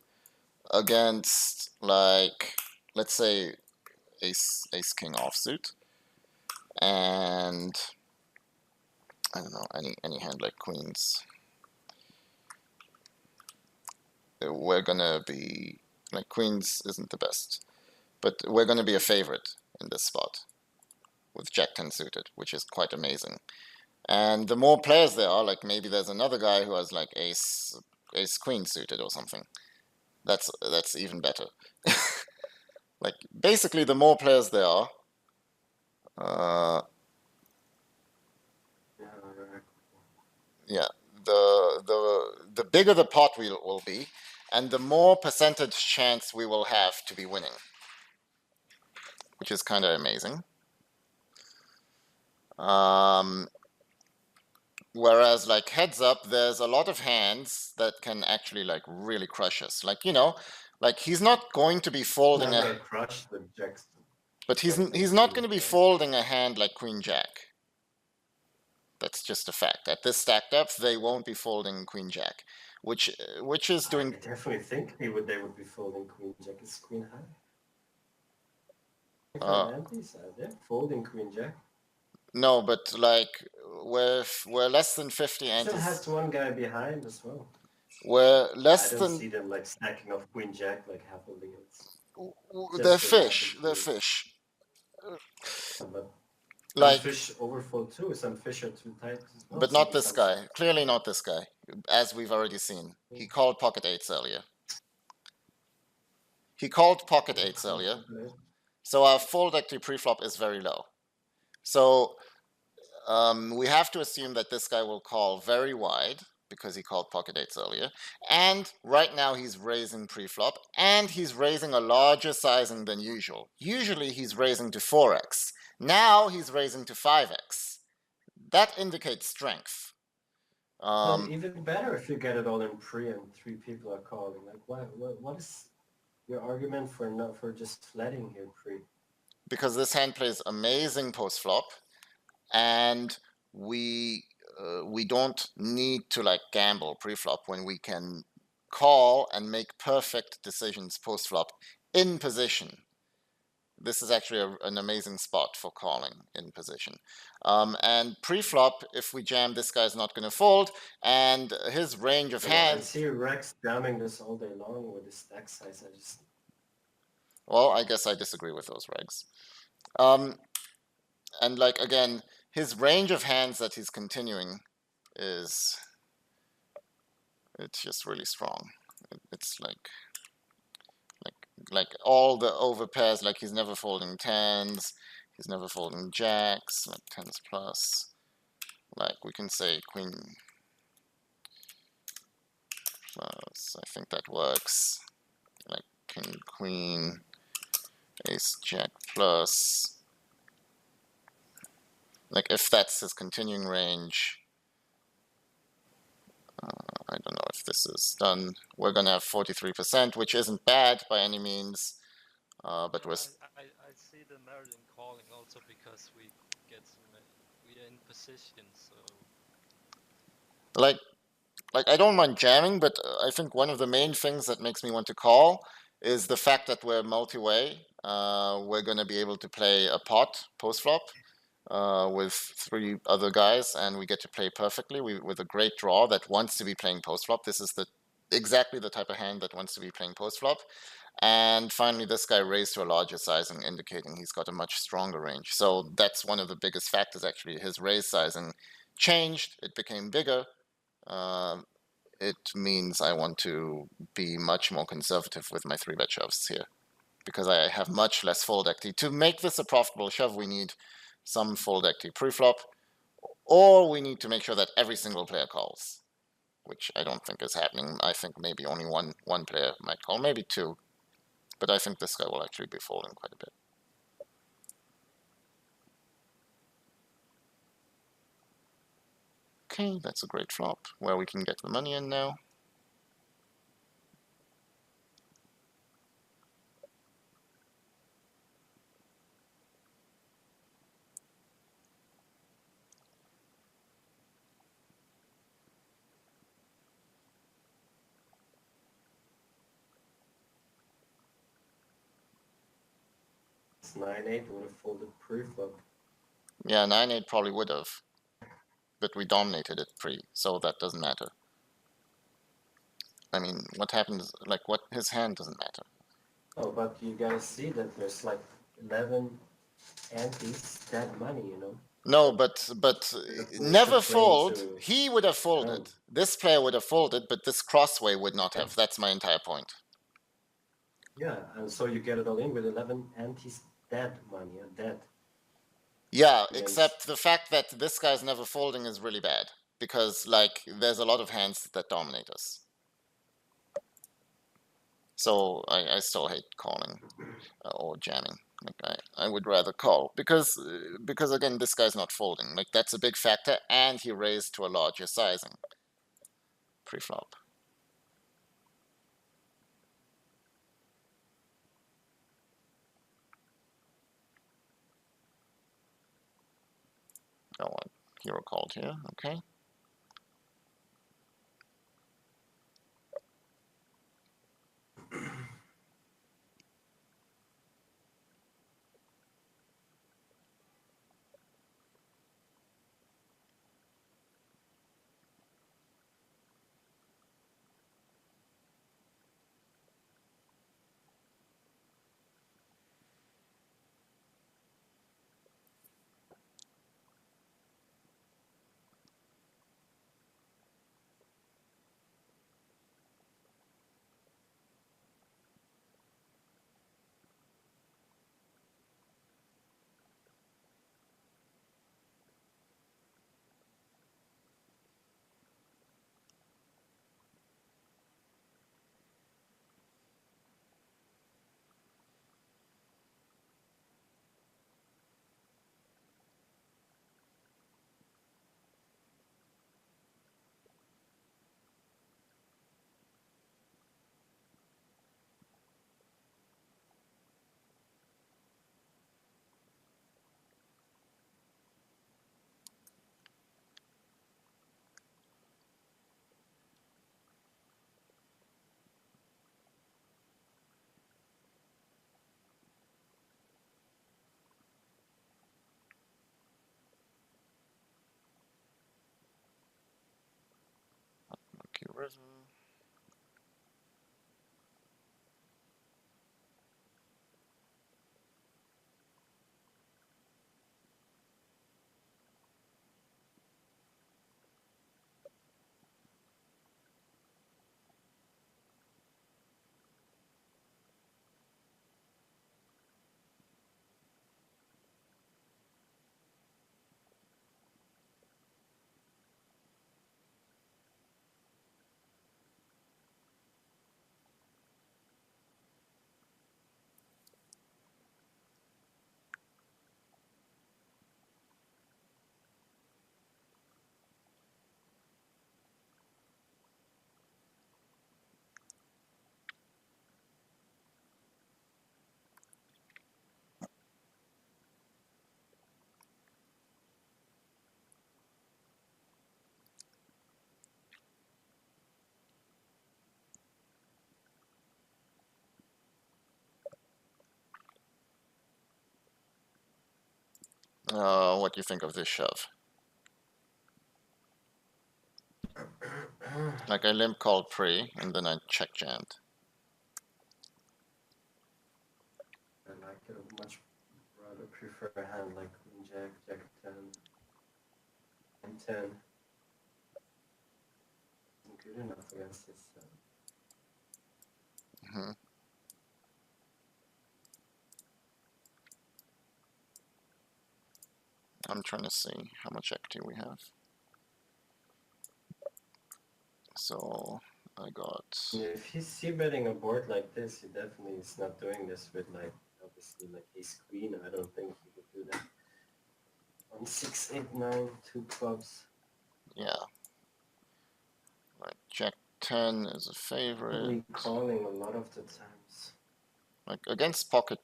against, like, let's say ace king offsuit, and I don't know, any hand like queens. We're gonna be like, queens isn't the best, but we're gonna be a favorite in this spot with Jack 10 suited, which is quite amazing. And the more players there are, like maybe there's another guy who has like ace queen suited or something. That's even better. Like basically, the more players there are, yeah, the bigger the pot will be, and the more percentage chance we will have to be winning, which is kind of amazing. Whereas, like, heads up, there's a lot of hands that can actually, like, really crush us. Like, you know, like, he's not going to be folding crush the jacks. But he's not going to be folding a hand like Queen Jack. That's just a fact. At this stack depth, they won't be folding Queen Jack, which is doing. I definitely think they would be folding Queen Jack. It's Queen High. Antes, they're folding Queen Jack. No, but like we're less than 50 antes. Still has one guy behind as well. We're less I than. don't see them like stacking off Queen Jack like happily. They're fish. They're fish. But Like some fish overfold too. Some fish are too tight as well. but not this guy. Clearly not this guy, as we've already seen. He called pocket eights earlier. So our fold equity preflop is very low. So we have to assume that this guy will call very wide because he called pocket eights earlier. And right now he's raising preflop, and he's raising a larger sizing than usual. Usually he's raising to 4x. Now he's raising to 5x. That indicates strength. Well, even better if you get it all in pre and 3 people are calling. Like, what is your argument for just flatting here pre? Because this hand plays amazing post flop, and we don't need to like gamble pre-flop when we can call and make perfect decisions post-flop in position. This is actually an amazing spot for calling in position. And pre-flop, if we jam, this guy's not going to fold, and his range of hands. I see Rex jamming this all day long with his stack size. Well, I guess I disagree with those regs. And like again, his range of hands that he's continuing it's just really strong. It's like all the overpairs, like he's never folding tens, he's never folding jacks, like tens plus. Like we can say queen plus, I think that works. Like king, queen, ace, jack plus. Like if that's his continuing range, I don't know if this is done. We're gonna have 43%, which isn't bad by any means, but we're. I see the merit in calling also because we are in position, so. Like I don't mind jamming, but I think one of the main things that makes me want to call is the fact that we're multi-way. We're gonna be able to play a pot post flop. With 3 other guys, and we get to play perfectly with a great draw that wants to be playing post-flop. This is exactly the type of hand that wants to be playing post-flop. And finally, this guy raised to a larger sizing, indicating he's got a much stronger range. So that's one of the biggest factors, actually. His raise sizing changed. It became bigger. It means I want to be much more conservative with my 3-bet shoves here, because I have much less fold equity. To make this a profitable shove, we need some fold equity pre-flop, or we need to make sure that every single player calls, which I don't think is happening. I think maybe only one player might call, maybe 2, but I think this guy will actually be folding quite a bit. Okay, that's a great flop, where we can get the money in now. It's 9-8 would have folded pre-flop. Yeah, 9-8 probably would have, but we dominated it pre, so that doesn't matter. I mean, what happens, like what his hand doesn't matter. Oh, but you guys see that there's like 11 antes dead money, you know? No, but never fold. He would have folded. This player would have folded, but this crossway would not have. That's my entire point. Yeah, and so you get it all in with 11 antes dead money, dead. Yeah, except the fact that this guy's never folding is really bad, because like there's a lot of hands that dominate us. So I still hate calling or jamming. Like I would rather call, because again, this guy's not folding. Like that's a big factor, and he raised to a larger sizing pre-flop. Oh, hero called here. Okay. Monkey River. What do you think of this shove? Like I limp called pre, and then I check jammed. I like it much rather prefer a hand like Queen Jack, Jack 10, and 10. Isn't good enough against this. Mm-hmm. I'm trying to see how much equity we have. So I got. If he's c-betting a board like this, he definitely is not doing this with like obviously like ace queen. I don't think he could do that on 6, 8, 9, 2 clubs. Yeah. Like Jack 10 is a favorite. Probably calling a lot of the times. Like against pocket,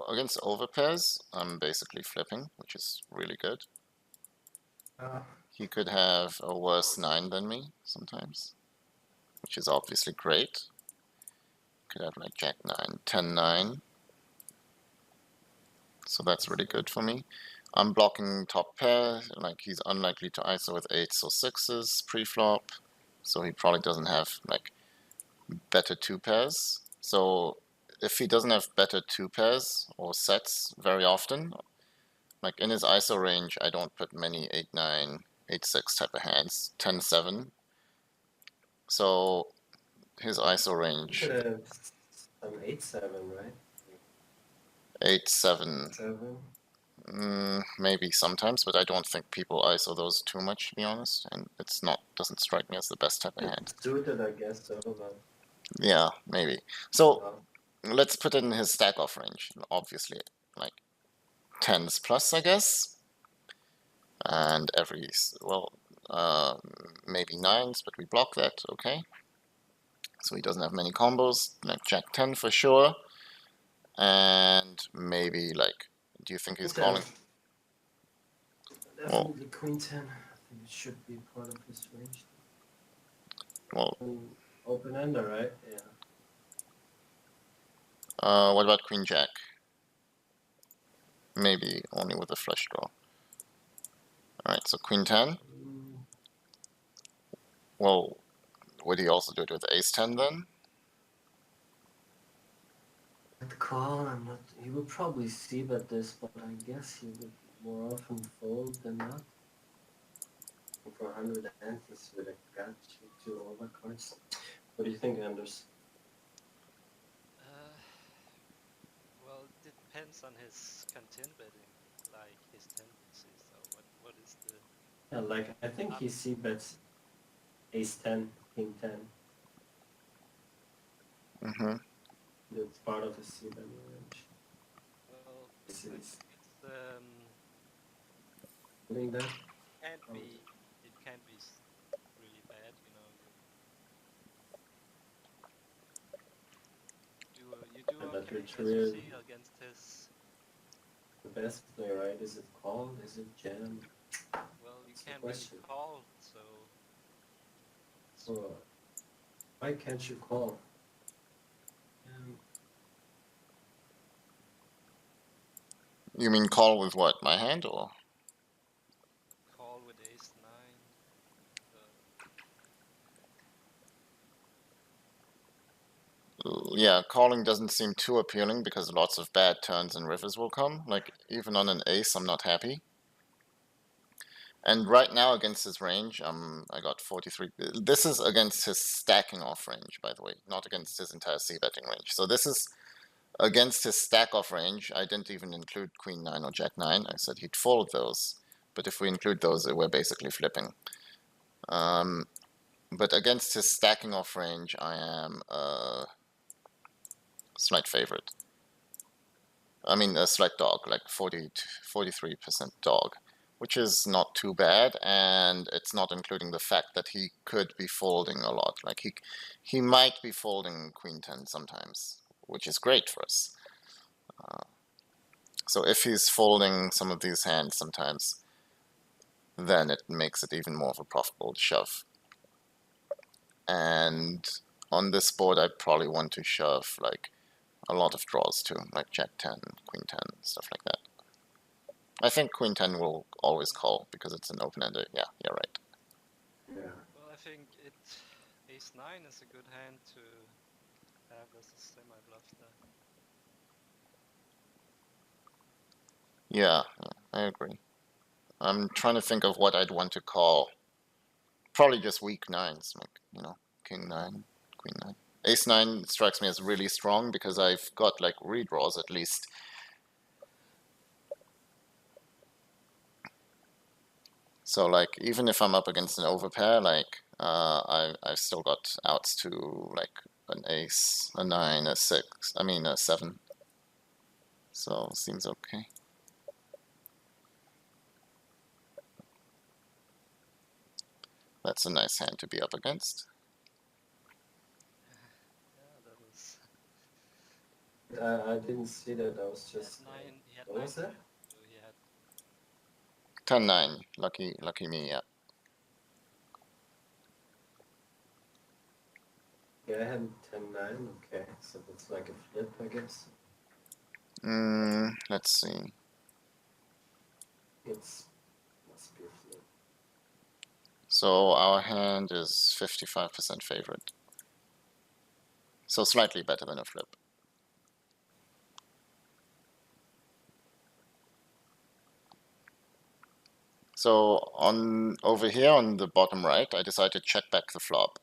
against overpairs, I'm basically flipping, which is really good. He could have a worse 9 than me sometimes, which is obviously great. Could have like Jack 9, 10, 9. So that's really good for me. I'm blocking top pair, like he's unlikely to ISO with 8s or 6s pre-flop, so he probably doesn't have like better 2 pairs. So if he doesn't have better 2 pairs or sets very often, like in his ISO range, I don't put many 8-9, 8-6 type of hands, 10-7. So his ISO range. You could have some 8-7, right? 8-7. 7. Maybe sometimes, but I don't think people ISO those too much, to be honest. And it's not, doesn't strike me as the best type of hand. It's suited, I guess, so, but Yeah, maybe. So let's put it in his stack off range. Obviously, like 10s plus, I guess. And every, well, maybe 9s, but we block that, okay. So he doesn't have many combos, like Jack 10 for sure. And maybe like, do you think he's calling? definitely Queen 10. it should be part of his range. Well, Open-ender, right? Yeah. what about Queen Jack? Maybe only with a flush draw. Alright, so Queen 10. Well, would he also do it with Ace 10 then? I'd call, I'm not. He would probably c-bet this, but I guess he would more often fold than not. For 100 antes with a gut two overcards. What do you think, Anders? Well, it depends on his content betting, like his tendencies. So what is the? Yeah, like I think he c-bets Ace 10, King 10. Mm-hmm. It's part of his c-betting range. Well, It's doing that. It can be really bad, you know. You do okay, as you see, against his. The best play, right? Is it called? Is it jammed? Well, you can't really call, so. Why can't you call? You mean call with what? My hand or? Call with Ace 9. Yeah, calling doesn't seem too appealing because lots of bad turns and rivers will come. Like, even on an ace, I'm not happy. And right now against his range, I got 43. This is against his stacking off range, by the way, not against his entire c-betting range. So this is against his stack off range. I didn't even include Queen 9 or Jack 9. I said he'd fold those. But if we include those, we're basically flipping. But against his stacking off range, I am a slight favorite. I mean, a slight dog, like 43% dog, which is not too bad, and it's not including the fact that he could be folding a lot. Like he might be folding Queen 10 sometimes, which is great for us. So if he's folding some of these hands sometimes, then it makes it even more of a profitable shove. And on this board, I probably want to shove like a lot of draws too, like Jack 10, Queen 10, stuff like that. I think Queen 10 will always call because it's an open-ender. Yeah, you're right. Yeah. Well, I think Ace 9 is a good hand to have as a semi-bluff there. Yeah, I agree. I'm trying to think of what I'd want to call. Probably just weak nines, like, you know, King 9, Queen 9. Ace 9 strikes me as really strong because I've got like redraws at least. So like even if I'm up against an overpair, like I've still got outs to like an ace, a 9, a 6, I mean a 7. So seems okay. That's a nice hand to be up against. Yeah, that is. I didn't see that. I was just. He had what was that? So he had 10-9. Lucky me, yeah. Yeah, I had 10-9. Okay, so that's like a flip, I guess. Let's see. Must be a flip. So our hand is 55% favorite. So slightly better than a flip. So over here on the bottom right, I decided to check back the flop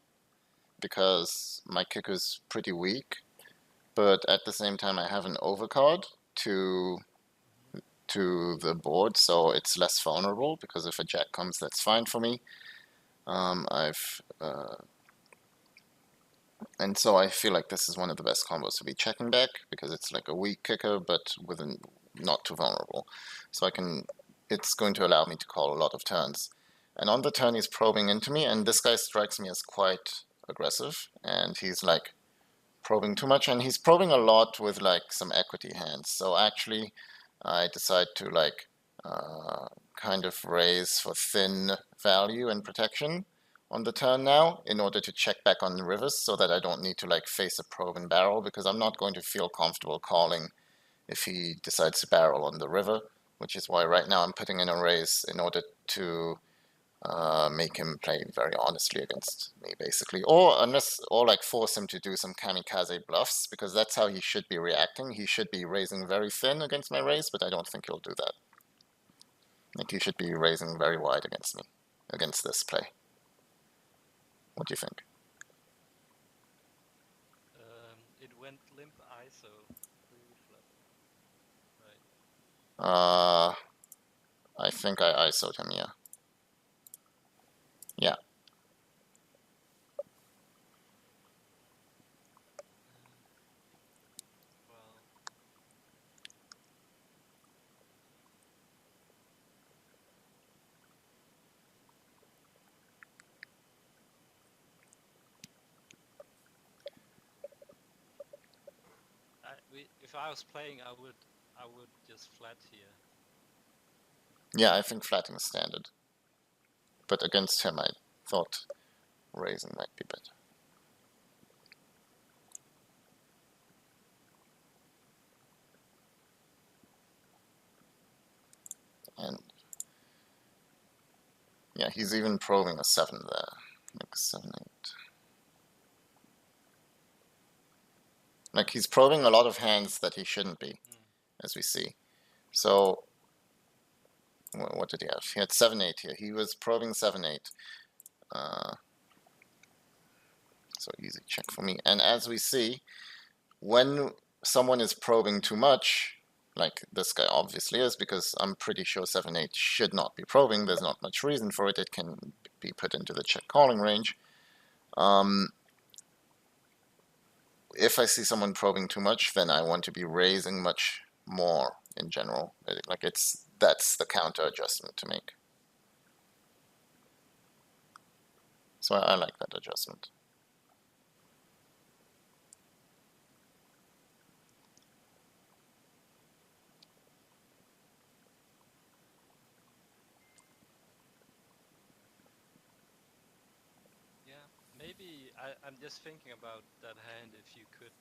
because my kick is pretty weak, but at the same time I have an overcard to the board, so it's less vulnerable because if a jack comes, that's fine for me. And so I feel like this is one of the best combos to be checking back because it's like a weak kicker, but with not too vulnerable. So it's going to allow me to call a lot of turns. And on the turn, he's probing into me, and this guy strikes me as quite aggressive, and he's like probing too much, and he's probing a lot with like some equity hands. So actually, I decide to like kind of raise for thin value and protection on the turn now in order to check back on the rivers so that I don't need to like face a probe and barrel, because I'm not going to feel comfortable calling if he decides to barrel on the river, which is why right now I'm putting in a raise in order to make him play very honestly against me, basically, or like force him to do some kamikaze bluffs, because that's how he should be reacting. He should be raising very thin against my raise, but I don't think he'll do that. Like, he should be raising very wide against me, against this play. What do you think? It went limp ISO pre-flop, right? I think I ISO'd him, yeah. Yeah. Well, if I was playing, I would just flat here. Yeah, I think flatting is standard. But against him, I thought raising might be better. And yeah, he's even probing a 7 there. Like 7, 8. Like, he's probing a lot of hands that he shouldn't be, as we see. So, what did he have? He had 7, 8 here. He was probing 7, 8. So easy check for me. And as we see, when someone is probing too much, like this guy obviously is, because I'm pretty sure 7, 8 should not be probing. There's not much reason for it. It can be put into the check calling range. If I see someone probing too much, then I want to be raising much more in general. Like, that's the counter adjustment to make. So I like that adjustment. Yeah, maybe I'm just thinking about that hand. If you could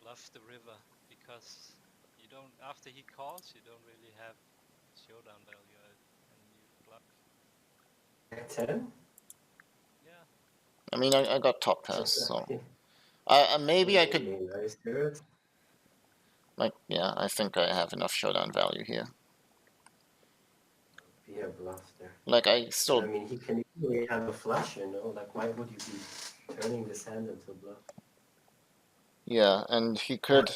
bluff the river, because you don't, after he calls, you don't really have showdown value, and you bluff. 10? Yeah. I mean, I got top pass, so maybe I could. Nice, good. Like, yeah, I think I have enough showdown value here. Be a bluff there. Like, I still. I mean, he can easily have a flush, you know. Like, why would you be turning this hand into a bluff? Yeah, and he could.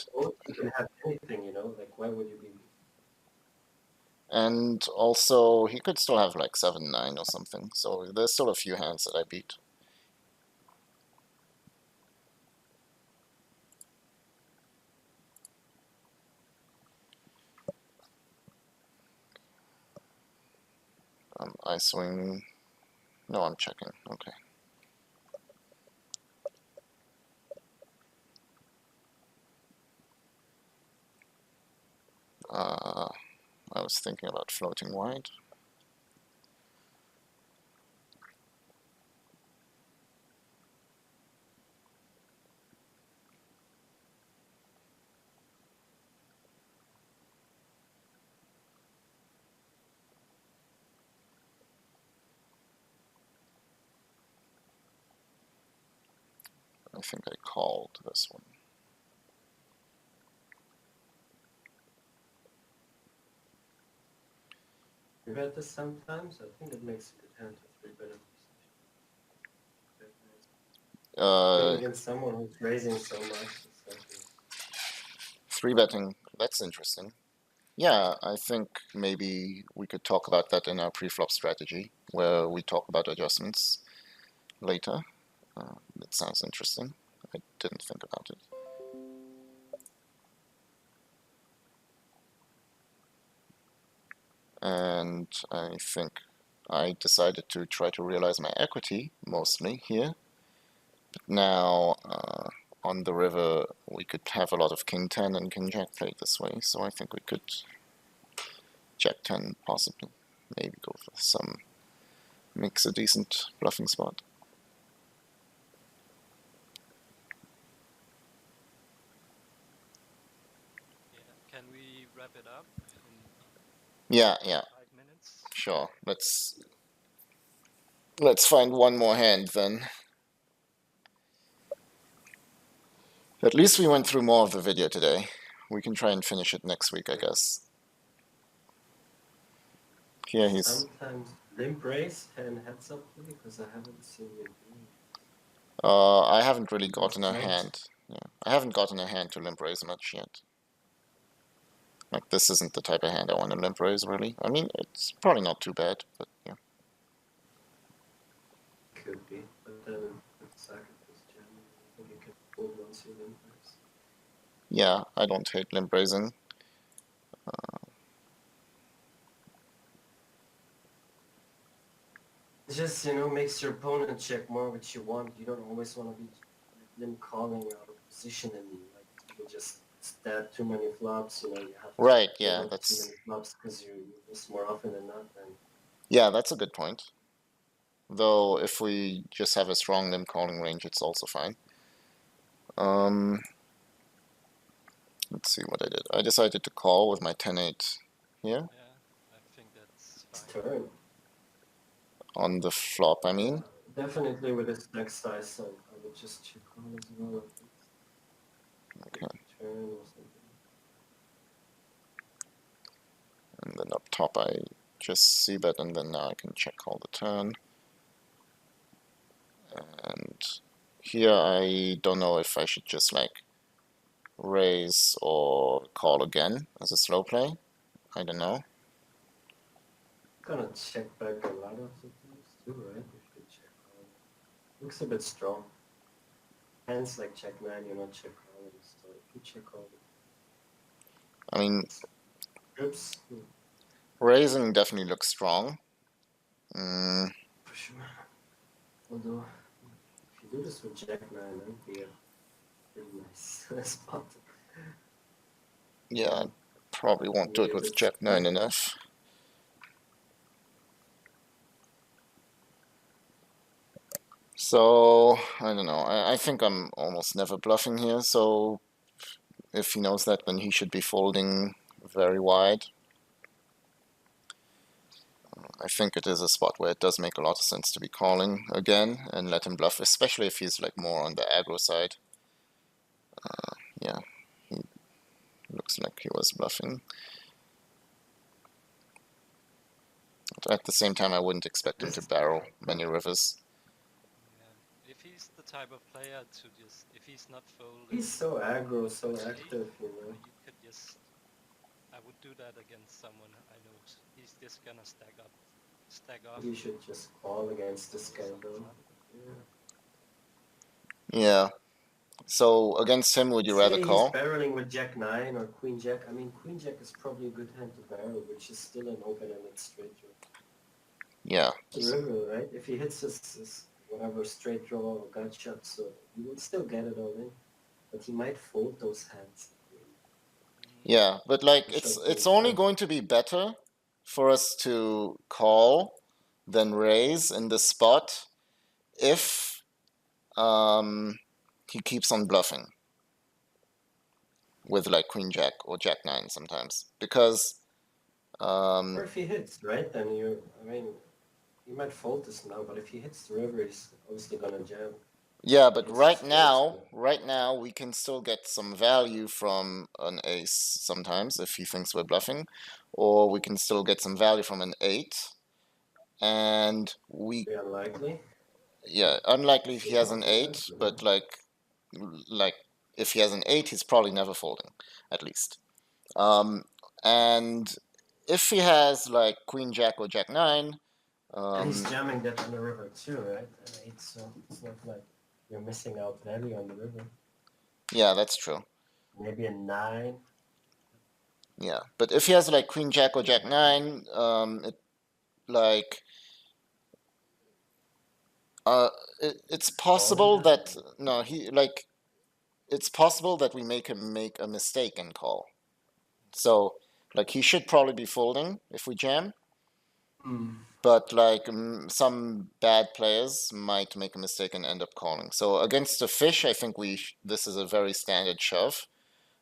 He can have anything, you know. Like, why would you be? And also, he could still have like 7, 9 or something. So there's still a few hands that I beat. I swing. No, I'm checking. Okay. I was thinking about floating wide. I think I called this one. You bet this sometimes. I think it makes a good hand to 3-bet against someone who's raising so much. 3-betting. That's interesting. Yeah, I think maybe we could talk about that in our pre-flop strategy, where we talk about adjustments later. That sounds interesting. I didn't think about it. And I think I decided to try to realize my equity, mostly, here. But now, on the river, we could have a lot of king 10 and king jack played this way, so I think we could Jack 10 possibly. Maybe go for some, makes a decent bluffing spot. Yeah. Can we wrap it up in Yeah, 5 minutes? sure. Let's find one more hand then. At least we went through more of the video today. We can try and finish it next week, I guess. Here he's... Sometimes limp raise and heads up play, because I haven't seen you do it. I haven't really gotten a Right. hand. Yeah, I haven't gotten a hand to limp raise much yet. Like, this isn't the type of hand I want to limp raise, really. I mean, it's probably not too bad, but yeah. Could be, but then with sacrifice jamming, I think you can fold once you limp raise. Yeah, I don't hate limp raising. It just, makes your opponent check more what you want. You don't always want to be limp calling out of position and like you just stab too many flops. You have to Right, give yeah, up that's... too many flops because you miss more often than not. And Yeah, that's a good point. Though, if we just have a strong limp calling range, it's also fine. Let's see what I did. I decided to call with my 10-8 here. Yeah, I think that's fine. turn. On the flop, I mean. Definitely with this stack size, I would just check call as well. Okay. Turn or something. And then up top I just see bet, and then now I can check call the turn. And here I don't know if I should just like raise or call again as a slow play. I don't know. Gonna check back a lot of the things too, right? If you check call. Looks a bit strong. Hands like check 9, you're not check calling, so if you check call. I mean, Oops. raising definitely looks strong. For sure. Although, if you do this with Jack 9, that would be a pretty nice spot. Yeah, I probably won't do it with Jack 9 enough. So, I don't know. I think I'm almost never bluffing here, so if he knows that, then he should be folding very wide. I think it is a spot where it does make a lot of sense to be calling again and let him bluff, especially if he's like more on the aggro side. Yeah, he looks like he was bluffing. But at the same time, I wouldn't expect him to barrel many rivers. Yeah. If he's the type of player to just, if he's not folding, He's so aggro, so easily, active, you could just, I would do that against someone I know he's just gonna stack off. You should just call against this guy though. Yeah. So against him, would you rather call? He's barreling with Jack 9 or Queen Jack. I mean, Queen Jack is probably a good hand to barrel, which is still an open-ended straight draw. Yeah. It's a river, right? If he hits his whatever straight draw or gut shot, so he will still get it all in. But he might fold those hands. Yeah, but like it's only going to be better for us to call than raise in this spot if he keeps on bluffing with like Queen Jack or Jack 9 sometimes, because or if he hits, right? Then you might fold this now, but if he hits the river, he's obviously gonna jam. yeah, but right now we can still get some value from an ace sometimes if he thinks we're bluffing, or we can still get some value from an 8, and we... Very unlikely. Yeah, unlikely if he has an 8, but like if he has an 8, he's probably never folding, at least. And if he has like Queen Jack or Jack 9, and he's jamming that on the river too, right? An 8, so it's not like you're missing out value on the river. Yeah, that's true. Maybe a 9. Yeah, but if he has like Queen Jack or Jack 9, it's possible that it's possible that we make him make a mistake and call. So Like he should probably be folding if we jam. Mm. But like some bad players might make a mistake and end up calling. So against a fish, I think this is a very standard shove.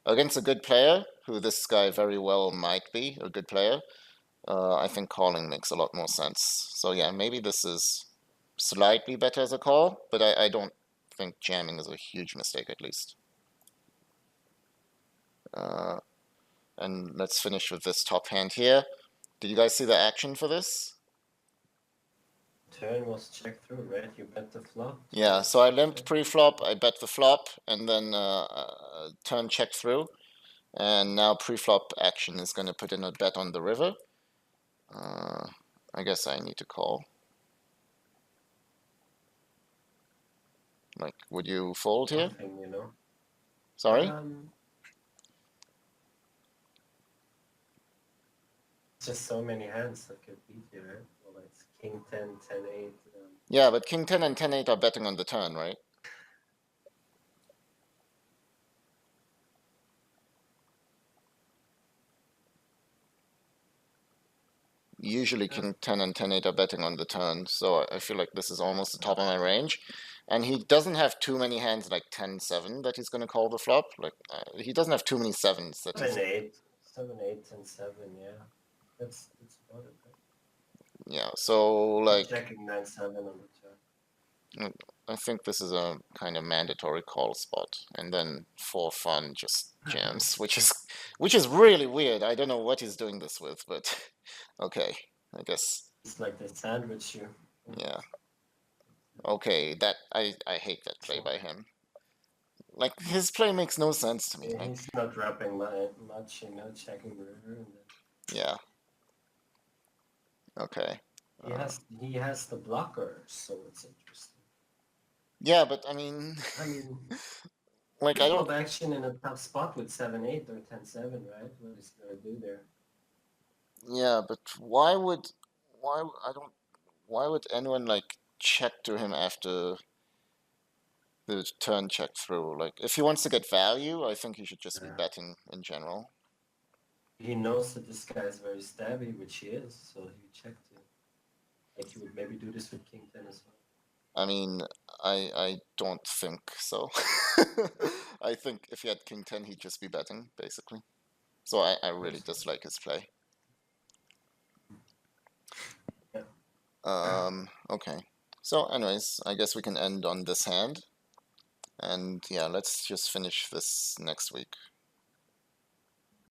Against a good player, who this guy very well might be a good player, I think calling makes a lot more sense. So yeah, maybe this is slightly better as a call, but I don't think jamming is a huge mistake at least. And let's finish with this top hand here. Did you guys see the action for this? Turn was check through, right? You bet the flop. Yeah, so I limped pre-flop, I bet the flop, and then turn check through. And now pre-flop action is going to put in a bet on the river. I guess I need to call. Like, would you fold here? Nothing, you know. Sorry? Just so many hands that could beat you, right? Well, it's king 10, 10, 8. Yeah, but king 10 and 10, 8 are betting on the turn, right? Usually king 10 and 10, 8 are betting on the turn, so I feel like this is almost the top of my range. And he doesn't have too many hands like 10, 7 that he's going to call the flop. Like, he doesn't have too many 7s that 7, 8. 7, 8, 10, 7, yeah. That's about it, right? Yeah, so like... Checking 9, 7 on the turn. I think this is a kind of mandatory call spot, and then for fun just jams, which is really weird. I don't know what he's doing this with, but okay, I guess. It's like they sandwich you. Yeah. Okay, that I hate that play by him. Like his play makes no sense to me. Yeah, Like, he's not dropping much, you know, checking river. And then... yeah. Okay. He has the blocker, so it's interesting. Yeah, but I mean, like I don't. Action in a tough spot with 7, 8 or 10, 7, right? What is he gonna do there? Yeah, but why would anyone like check to him after the turn check through? Like, if he wants to get value, I think he should just be betting in general. He knows that this guy is very stabby, which he is, so he checked it. Like he would maybe do this with king 10 as well. I mean, I don't think so. I think if he had king 10, he'd just be betting, basically. So I really dislike his play. Yeah. Okay. So anyways, I guess we can end on this hand. And yeah, let's just finish this next week.